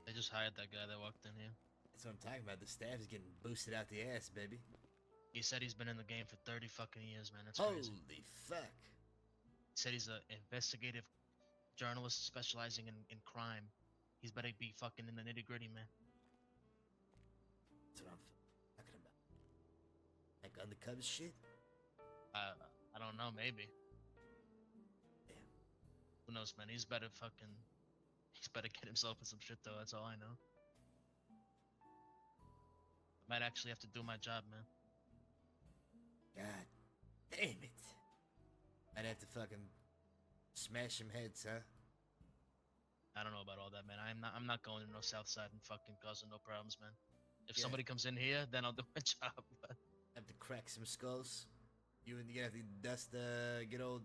They just hired that guy that walked in here. That's what I'm talking about. The staff is getting boosted out the ass, baby. He said he's been in the game for 30 fucking years, man. That's Holy crazy. fuck. He said he's an investigative journalist specializing in crime. He's better be fucking in the nitty gritty, man. That's what I'm talking about. Like undercover shit? I don't know, maybe. Yeah. Who knows, man? He's better get himself in some shit, though. That's all I know. I might actually have to do my job, man. God damn it. I'd have to fucking smash some heads, huh? I don't know about all that, man. I'm not going to no South Side and fucking causing no problems, man. If Yeah. somebody comes in here, then I'll do my job. But Have to crack some skulls. You have to dust get old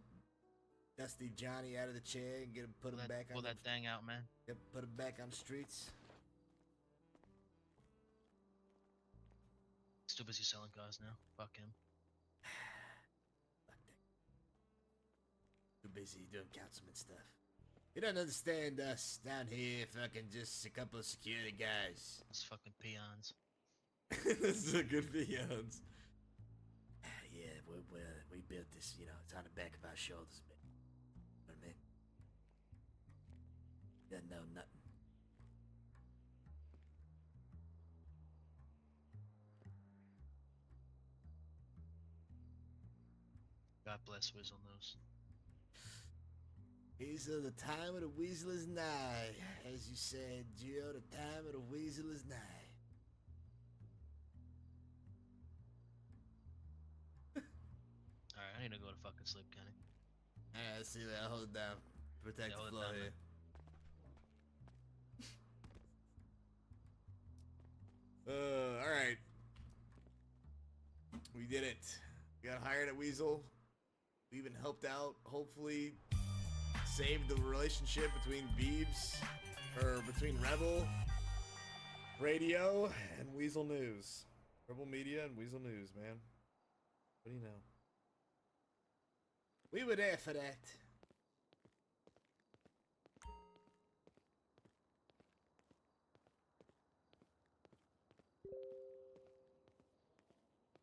Dusty Johnny out of the chair and put him back on pull that thing out, man. Yep, put him back on the streets. He's too busy selling cars now. Fuck him. Fuck that. Too busy doing councilman stuff. You don't understand us down here, fucking just a couple of security guys. Those fucking peons. This is a good peons. Yeah, we built this, it's on the back of our shoulders, man. You know what I mean? Doesn't know nothing. God bless Weasel Nose. Weasel, the time of the weasel is nigh. As you said, Gio, the time of the weasel is nigh. Alright, I need to go to fucking sleep, Kenny. Alright, let's see that. Hold it down. Protect Yeah, the hold it floor down, here. Alright. We did it. We got hired at Weasel. We even helped out, hopefully saved the relationship between between Rebel Radio and Weasel News. Rebel Media and Weasel News, man. What do you know? We were there for that.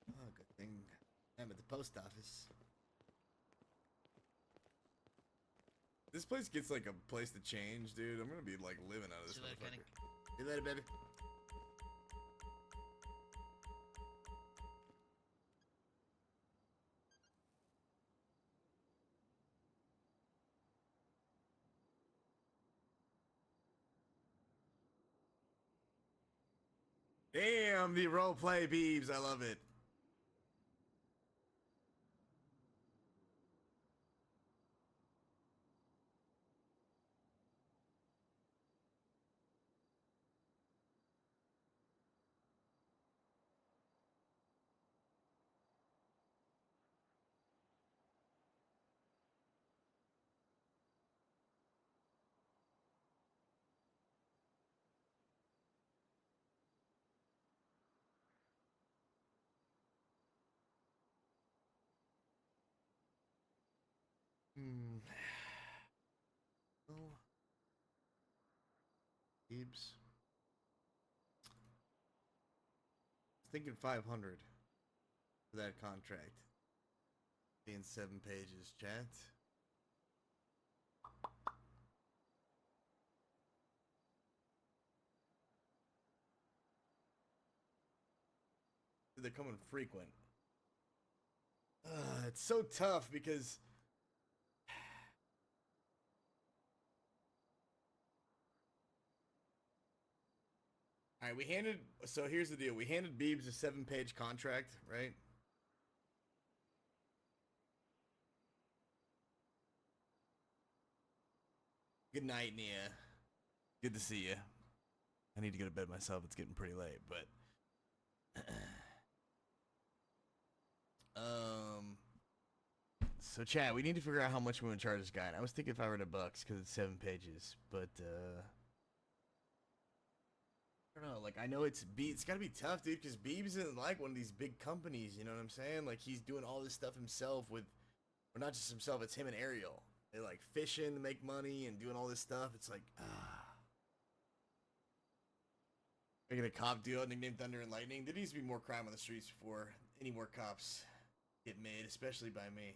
Oh, good thing I'm at the post office. This place gets like a place to change, dude. I'm gonna be like living out of this See you later, Kenny. motherfucker. See you later, baby. Damn, the roleplay beebs. I love it. Oh. Beebs. thinking 500 for that contract. Being 7 pages, chat. They're coming frequent. It's so tough because all right, so here's the deal. We handed Beebs a 7-page contract, right? Good night, Nia. Good to see you. I need to go to bed myself. It's getting pretty late, but so chat, we need to figure out how much we want to charge this guy. And I was thinking $500 because it's 7 pages, but I don't know. Like, I know it's got to be tough, dude, because Beebs isn't like one of these big companies. You know what I'm saying? Like, he's doing all this stuff himself or not just himself. It's him and Ariel. They're like fishing to make money and doing all this stuff. It's like, making a cop deal nicknamed Thunder and Lightning. There needs to be more crime on the streets before any more cops get made, especially by me.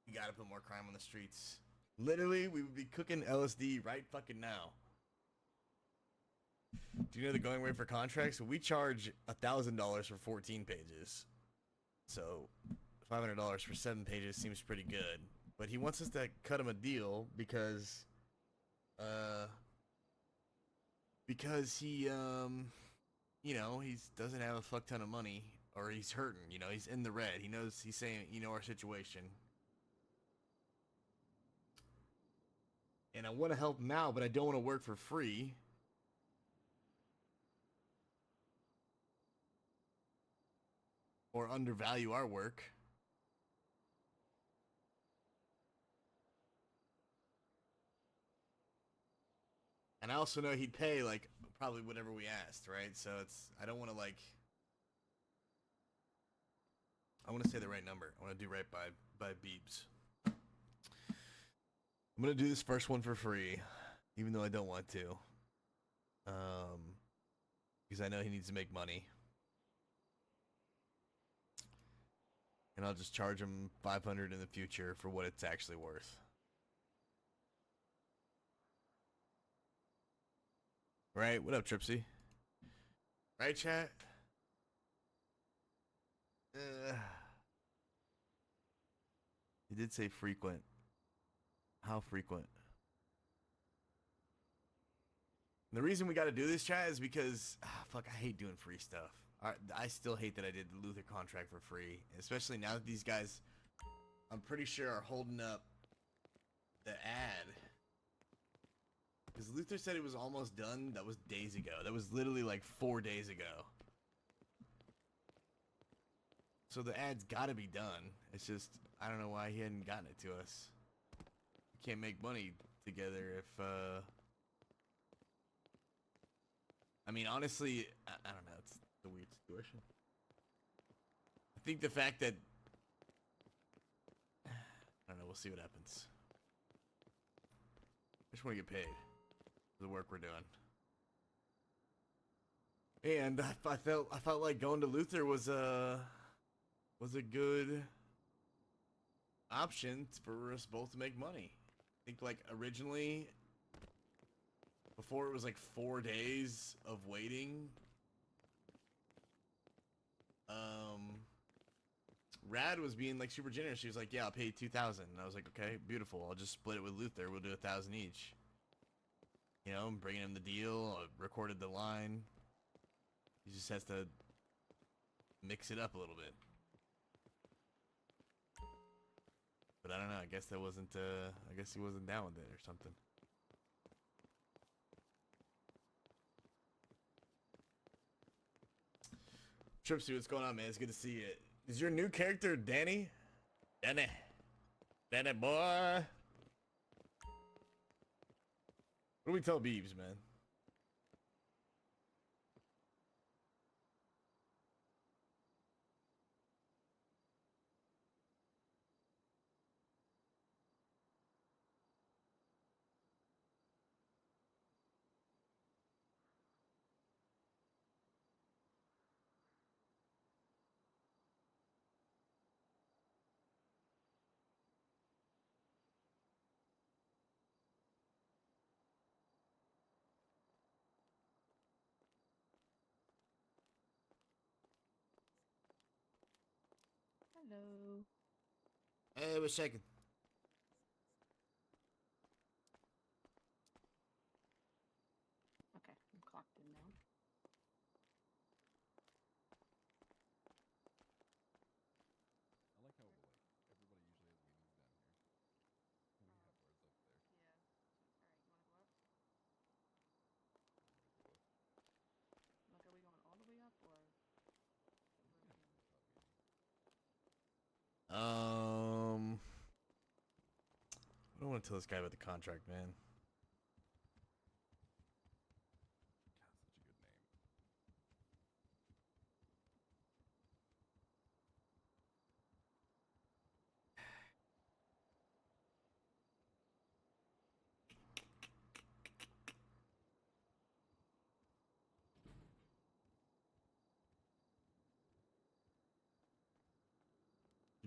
We gotta put more crime on the streets. Literally, we would be cooking LSD right fucking now. Do you know the going rate for contracts? We charge $1,000 for 14 pages. So $500 for 7 pages seems pretty good. But he wants us to cut him a deal because he he doesn't have a fuck ton of money, or he's hurting, he's in the red. He knows, he's saying, our situation. And I want to help him out, but I don't want to work for free. Or undervalue our work. And I also know he'd pay, like, probably whatever we asked, right? So I don't want to, like, I want to say the right number. I want to do right by Beebs. I'm going to do this first one for free, even though I don't want to. Because I know he needs to make money. And I'll just charge him $500 in the future for what it's actually worth. Right? What up, Tripsy? Right, chat? He did say frequent. How frequent? And the reason we got to do this, chat, is because fuck, I hate doing free stuff. I still hate that I did the Luther contract for free, especially now that these guys, I'm pretty sure, are holding up the ad. Because Luther said it was almost done. That was days ago. That was literally like 4 days ago. So the ad's got to be done. It's just, I don't know why he hadn't gotten it to us. We can't make money together if, I mean, honestly, I don't know. It's a weird situation. I think the fact that, I don't know. We'll see what happens. I just want to get paid for the work we're doing. And I felt like going to Luther was a good option for us both to make money. I think, like, originally, before it was like 4 days of waiting, Rad was being like super generous. She was like, yeah, I'll pay you 2,000. And I was like, okay, beautiful. I'll just split it with Luther. We'll do 1,000 each. I'm bringing him the deal. I recorded the line. He just has to mix it up a little bit. But I don't know. I guess that wasn't. I guess he wasn't down with it or something. Tripsy, what's going on, man? It's good to see you. Is your new character Danny? Danny boy. What do we tell Beebs, man? Hello. Hey, we're checking. Okay, I'm clocked in now. I like how like everybody usually has meetings down here, and we have ours up there. Yeah. Alright, you wanna go up? You want to go up? Like, are we going all the way up or We can have a rooftop meeting. I don't want to tell this guy about the contract, man. God, such a good name.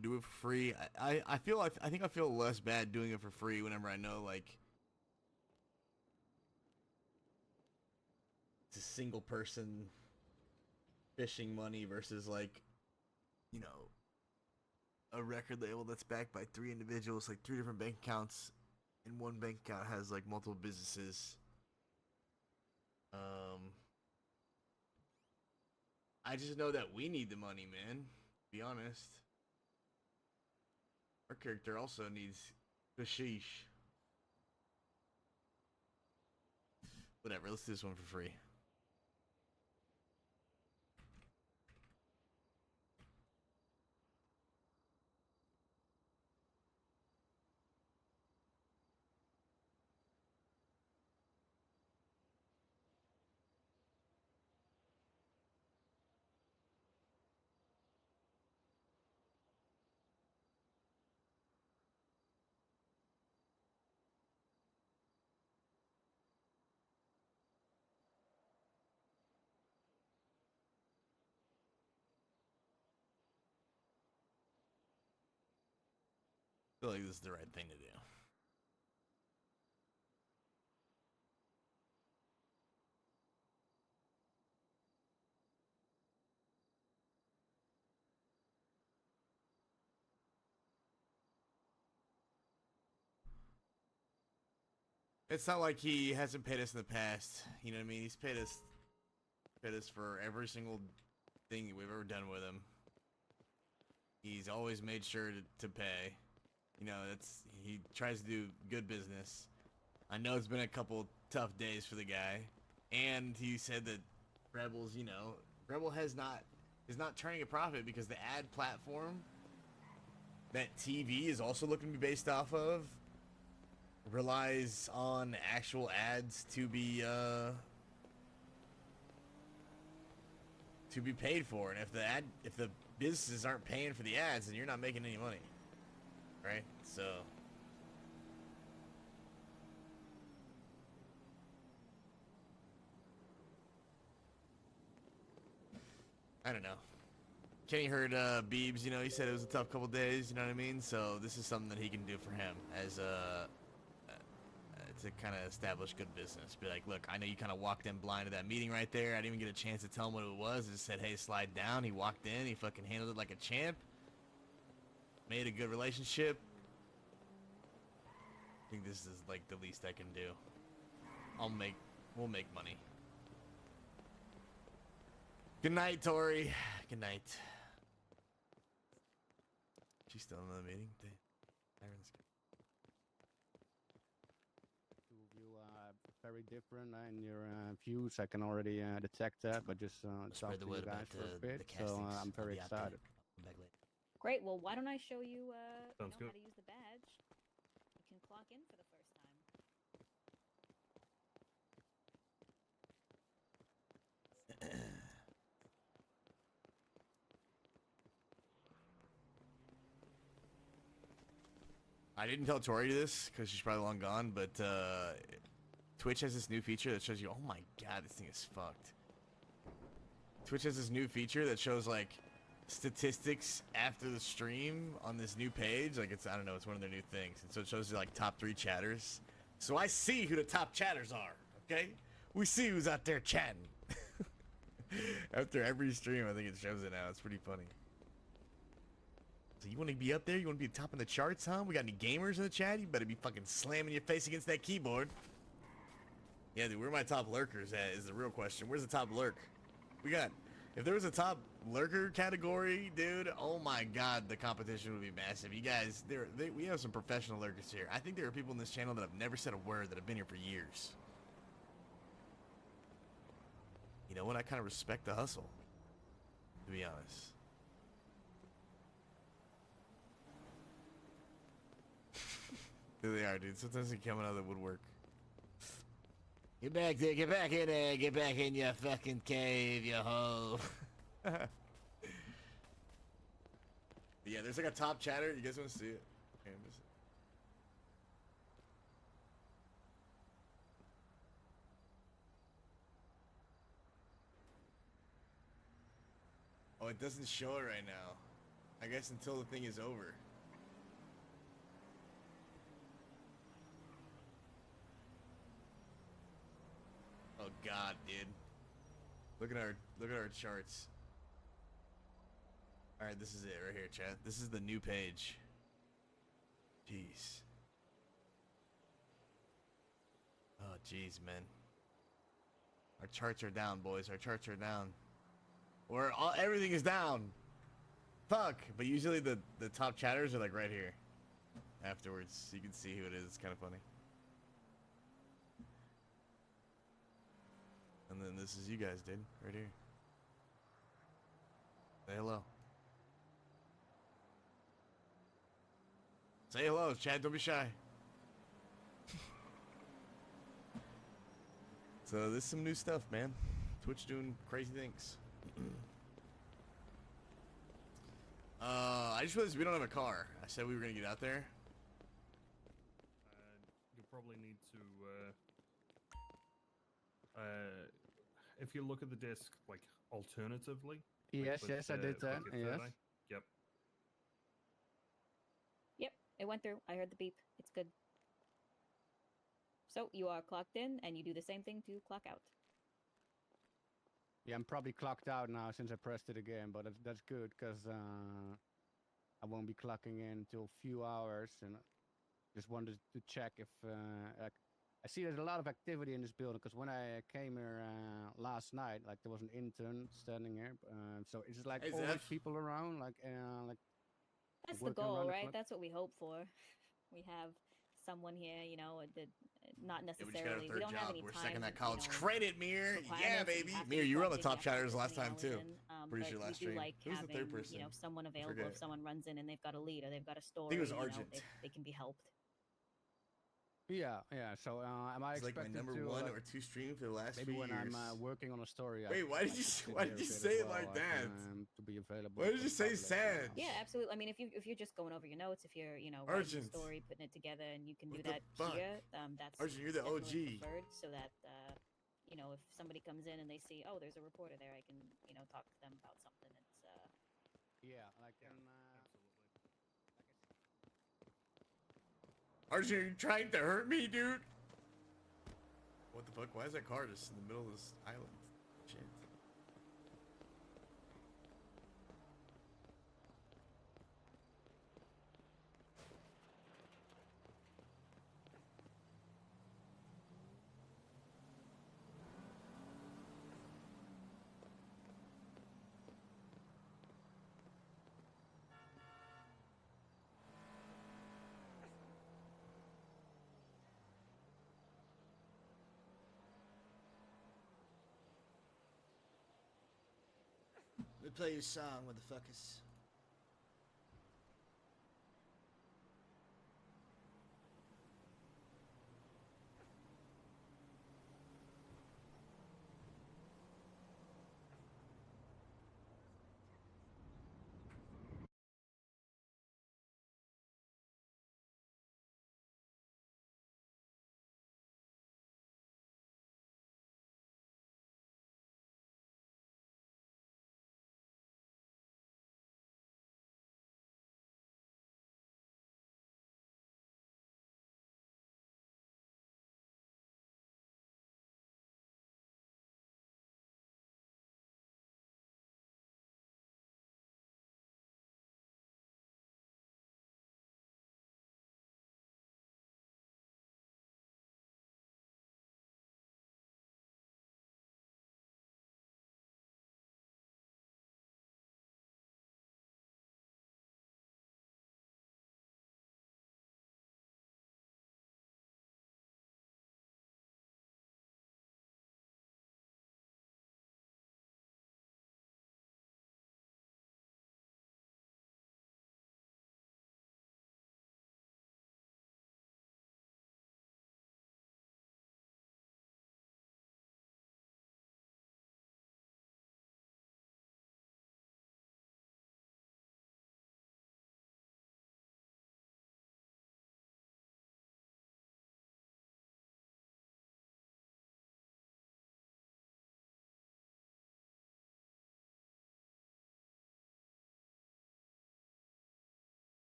Do it for free. I feel I think I feel less bad doing it for free whenever I know like it's a single person fishing money versus like, you know, a record label that's backed by 3 individuals, like 3 different bank accounts, and one bank account has like multiple businesses. I just know that we need the money, man. To be honest. Our character also needs the sheesh. Whatever, let's do this one for free. I feel like this is the right thing to do. It's not like he hasn't paid us in the past. You know what I mean? He's paid us for every single thing we've ever done with him. He's always made sure to pay. You know, he tries to do good business. I know it's been a couple tough days for the guy, and he said that Rebels, you know, Rebel is not turning a profit because the ad platform that TV is also looking to be based off of relies on actual ads to be paid for, and if the businesses aren't paying for the ads, then you're not making any money, right? So I don't know. Kenny heard Beebs, you know, he said it was a tough couple days, you know what I mean? So this is something that he can do for him as to kind of establish good business. Be like, look, I know you kind of walked in blind to that meeting right there. I didn't even get a chance to tell him what it was. I just said, hey, slide down. He walked in. He fucking handled it like a champ. Made a good relationship. I think this is like the least I can do. We'll make money. Good night, Tori. Good night. She's still in another meeting. Two of you are very different in your views. I can already detect that, but just Spread talk the to word you guys about for a bit. the So castings I'm on very the IP. excited. I'll come back later. Great. Well, why don't I show you, Sounds how good. to use the badge? You can clock in for the first time. I didn't tell Tori this because she's probably long gone, but Twitch has this new feature that shows you. Oh my god, this thing is fucked. Twitch has this new feature that shows like statistics after the stream on this new page. Like I don't know, it's one of their new things, and so it shows you like top 3 chatters. So I see who the top chatters are. Okay, we see who's out there chatting. After every stream, I think it shows it now. It's pretty funny. So you want to be up there? You want to be top of the charts, huh? We got any gamers in the chat? You better be fucking slamming your face against that keyboard. Yeah, dude, where are my top lurkers at is the real question. Where's the top lurk? We got... If there was a top lurker category, dude, oh my god, the competition would be massive. You guys, we have some professional lurkers here. I think there are people in this channel that have never said a word that have been here for years. You know what? I kind of respect the hustle, to be honest. There they are, dude. Sometimes they come out of the woodwork. Get back there, get back in there, get back in your fucking cave, you hoe. Yeah, there's like a top chatter. You guys want to see it? Okay, oh, it doesn't show it right now. I guess until the thing is over. Oh god, dude. Look at our charts. All right, this is it right here, chat. This is the new page. Jeez. Oh, jeez, man. Our charts are down, boys. Our charts are down. Everything is down. Fuck. But usually the top chatters are like right here. Afterwards, you can see who it is. It's kind of funny. And then this is you guys, dude. Right here. Say hello. Say hello, Chad. Don't be shy. So this is some new stuff, man. Twitch doing crazy things. I just realized we don't have a car. I said we were gonna get out there. You'll probably need to, if you look at the disc, like alternatively. Yes, with, yes, I did that. with your third Yes. eye. Yep. Yep, it went through. I heard the beep. It's good. So you are clocked in, and you do the same thing to clock out. Yeah, I'm probably clocked out now since I pressed it again, but that's good because I won't be clocking in until a few hours, and just wanted to check if I see there's a lot of activity in this building because when I came here last night, like there was an intern standing here, so it's like Hey, always Zeph. people around, like That's the working around goal, the right? clock. That's what we hope for. We have someone here, you know, not Yeah, we just got a necessarily. We third don't have job. any We're time. stacking that you college know, credit, Mir. Yeah, requirements that baby. you have to Mir, be you were on the clocked in, top you have to chatters put last this time many too. hours in, Pretty but sure last we do stream. like Who's the having, third person? you know, someone I available forget. if someone runs in and they've got a lead or they've got a I story. think it was you know, Argent. they can be helped. Yeah, yeah. So am I It's like my expected number to one like, or two stream for the last maybe few when years. I'm working on a story? Wait, why did I you could sit why here did a you bit as say it well, like that? to be available. Why did for you the say public, sad? Yeah, absolutely. I mean, if you're just going over your notes, if you're, you know, writing Argent. a story, putting it together, and you can What do the that fuck? here, that's Argent, you're the definitely OG. preferred. So that you know, if somebody comes in and they see, oh, there's a reporter there, I can, you know, talk to them about something. It's Yeah, like absolutely. Arjun, are you trying to hurt me, dude? What the fuck? Why is that car just in the middle of this island? Shit. Let me play your song, motherfuckers.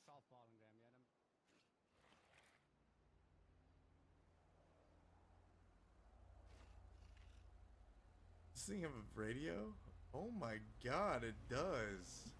softballing them. Yeah, them. This thing have a radio? Oh my god, it does.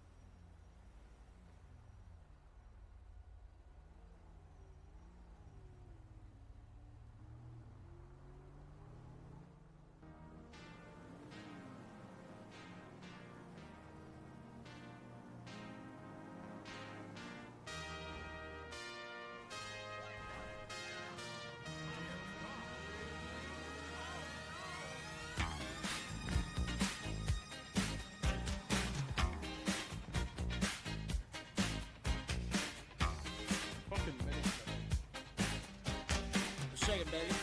Fucking minutes. Shake it, baby.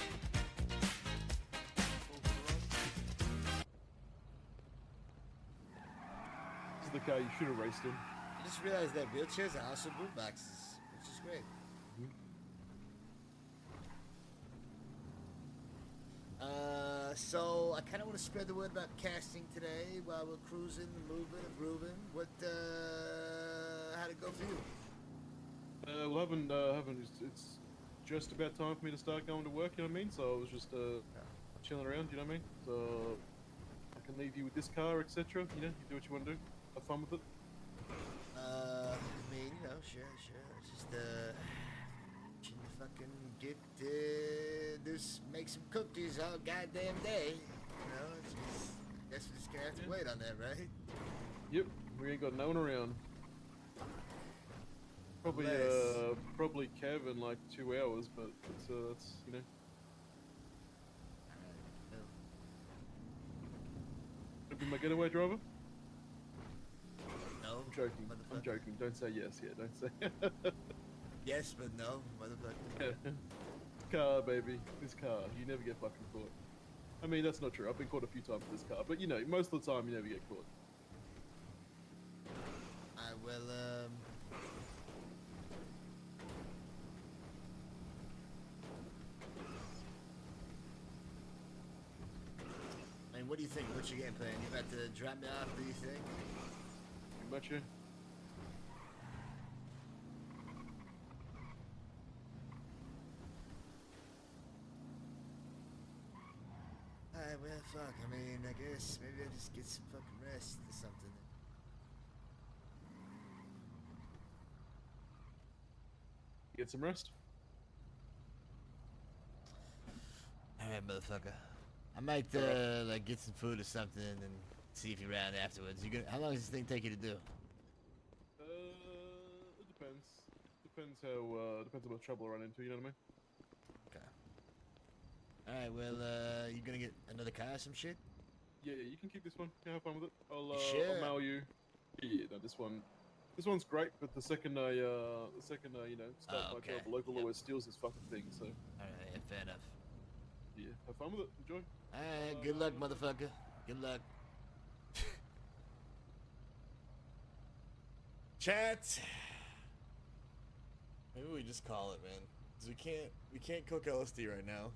This is the car you should have raced in. I just realized that wheelchairs are also boot boxes, which is great. So I kind of want to spread the word about casting today while we're cruising, moving, and grooving. What, how'd it go for you? Well, haven't. It's just about time for me to start going to work. You know what I mean? So I was just chilling around. You know what I mean? So I can leave you with this car, etc. You know, you do what you want to do. Have fun with it. I mean, you know, sure. Just, can you fucking get, just make some cookies all goddamn day? You know, it's just, guess we're just gonna have to wait on that, right? Yep, we ain't got no one around. Probably, Unless- probably Kev in like 2 hours, but that's you know. Gonna be my getaway driver? No, I'm joking. I'm motherfucker. joking. Don't say yes. Yeah, don't say. Yes, but no, motherfucker. Car, baby. This car. You never get fucking caught. I mean, that's not true. I've been caught a few times with this car, but you know, most of the time you never get caught. I will, I mean, what do you think? What's your game plan? You about to drop me off, do you think? Pretty much, yeah. Alright, well, fuck. I mean, I guess maybe I just get some fucking rest or something. Get some rest. Alright, motherfucker. I might, like, get some food or something and see if you're around afterwards. How long does this thing take you to do? It depends. Depends how much trouble I run into. You know what I mean? Okay. Alright, well, you gonna get another car or some shit? Yeah, you can keep this one. Yeah, have fun with it. I'll sure? mail you. Yeah, no, this one's great. But the second I you know start my okay. job, a local Yep. always steals this fucking thing. So Alright, yeah, fair enough. yeah, have fun with it. Enjoy. Alright, good luck, motherfucker. Good luck. Chat. Maybe we just call it, man. 'Cause we can't cook LSD right now.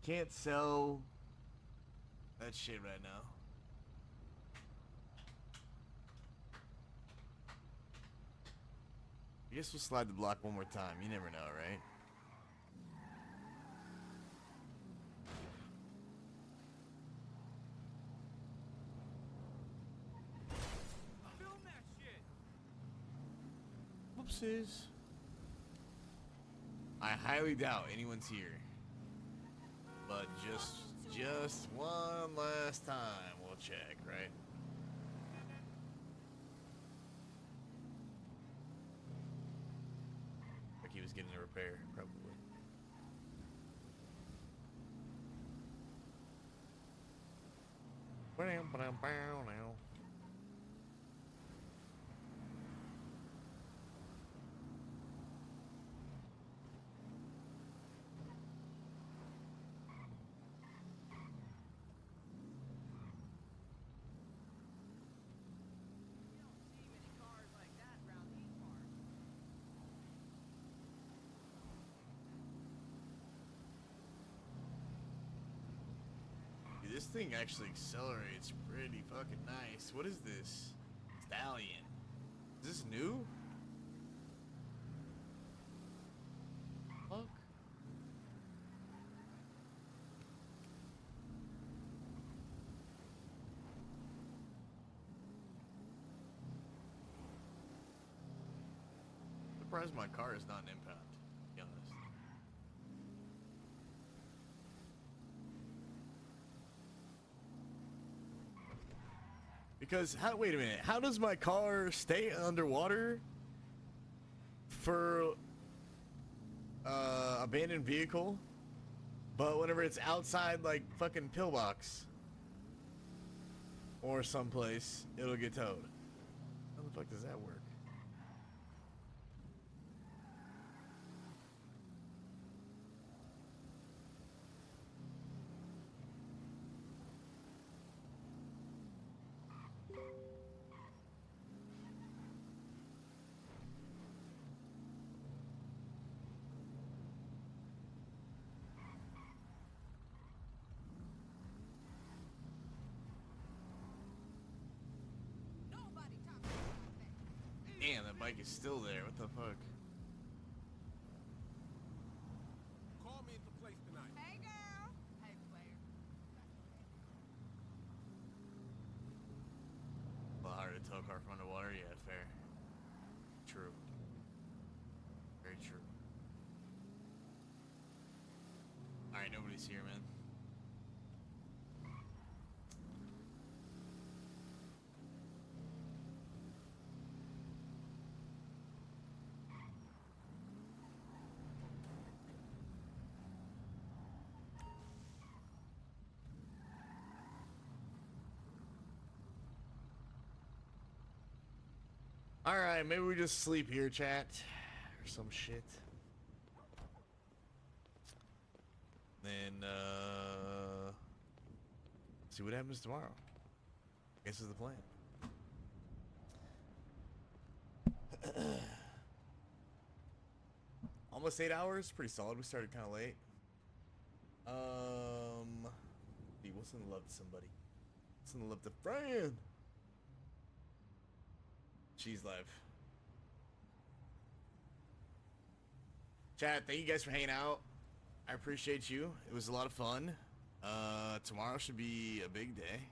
Can't sell that shit right now. I guess we'll slide the block one more time. You never know, right? Film that shit. Whoopsies. I highly doubt anyone's here. But just one last time, we'll check, right? Like he was getting a repair, probably. Now. You don't see many cars like that around these parts. Dude, this thing actually accelerates pretty fucking nice. What is this? It's Stallion. Is this new? Fuck. Surprised my car is not an impound, to be honest. Because wait a minute, how does my car stay underwater for abandoned vehicle, but whenever it's outside like fucking pillbox or someplace, it'll get towed? How the fuck does that work? Nobody talks about that. Damn, that bike is still there. What the fuck? Call me at the place tonight. Hey, girl. Hey, player. A lot harder to tow a car from underwater? Yeah, fair. True. Very true. Alright, nobody's here, man. Alright, maybe we just sleep here, chat. Or some shit. Then, see what happens tomorrow. I guess is the plan. Almost 8 hours, pretty solid. We started kind of late. Dude, what's in the love to somebody? What's in the love to friend? Cheese live. Chat, thank you guys for hanging out. I appreciate you. It was a lot of fun. Tomorrow should be a big day.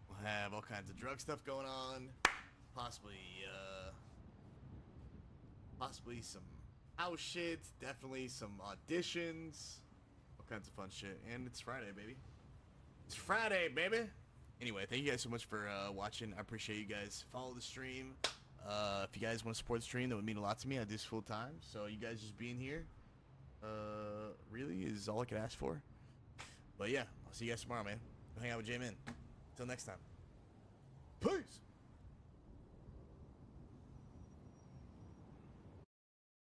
We'll have all kinds of drug stuff going on. Possibly some house shit. Definitely some auditions. All kinds of fun shit. And it's Friday, baby. It's Friday, baby. Anyway, thank you guys so much for watching. I appreciate you guys. Follow the stream. If you guys want to support the stream, that would mean a lot to me. I do this full time. So you guys just being here really is all I could ask for. But yeah, I'll see you guys tomorrow, man. Go hang out with J-Man. Until next time. Peace!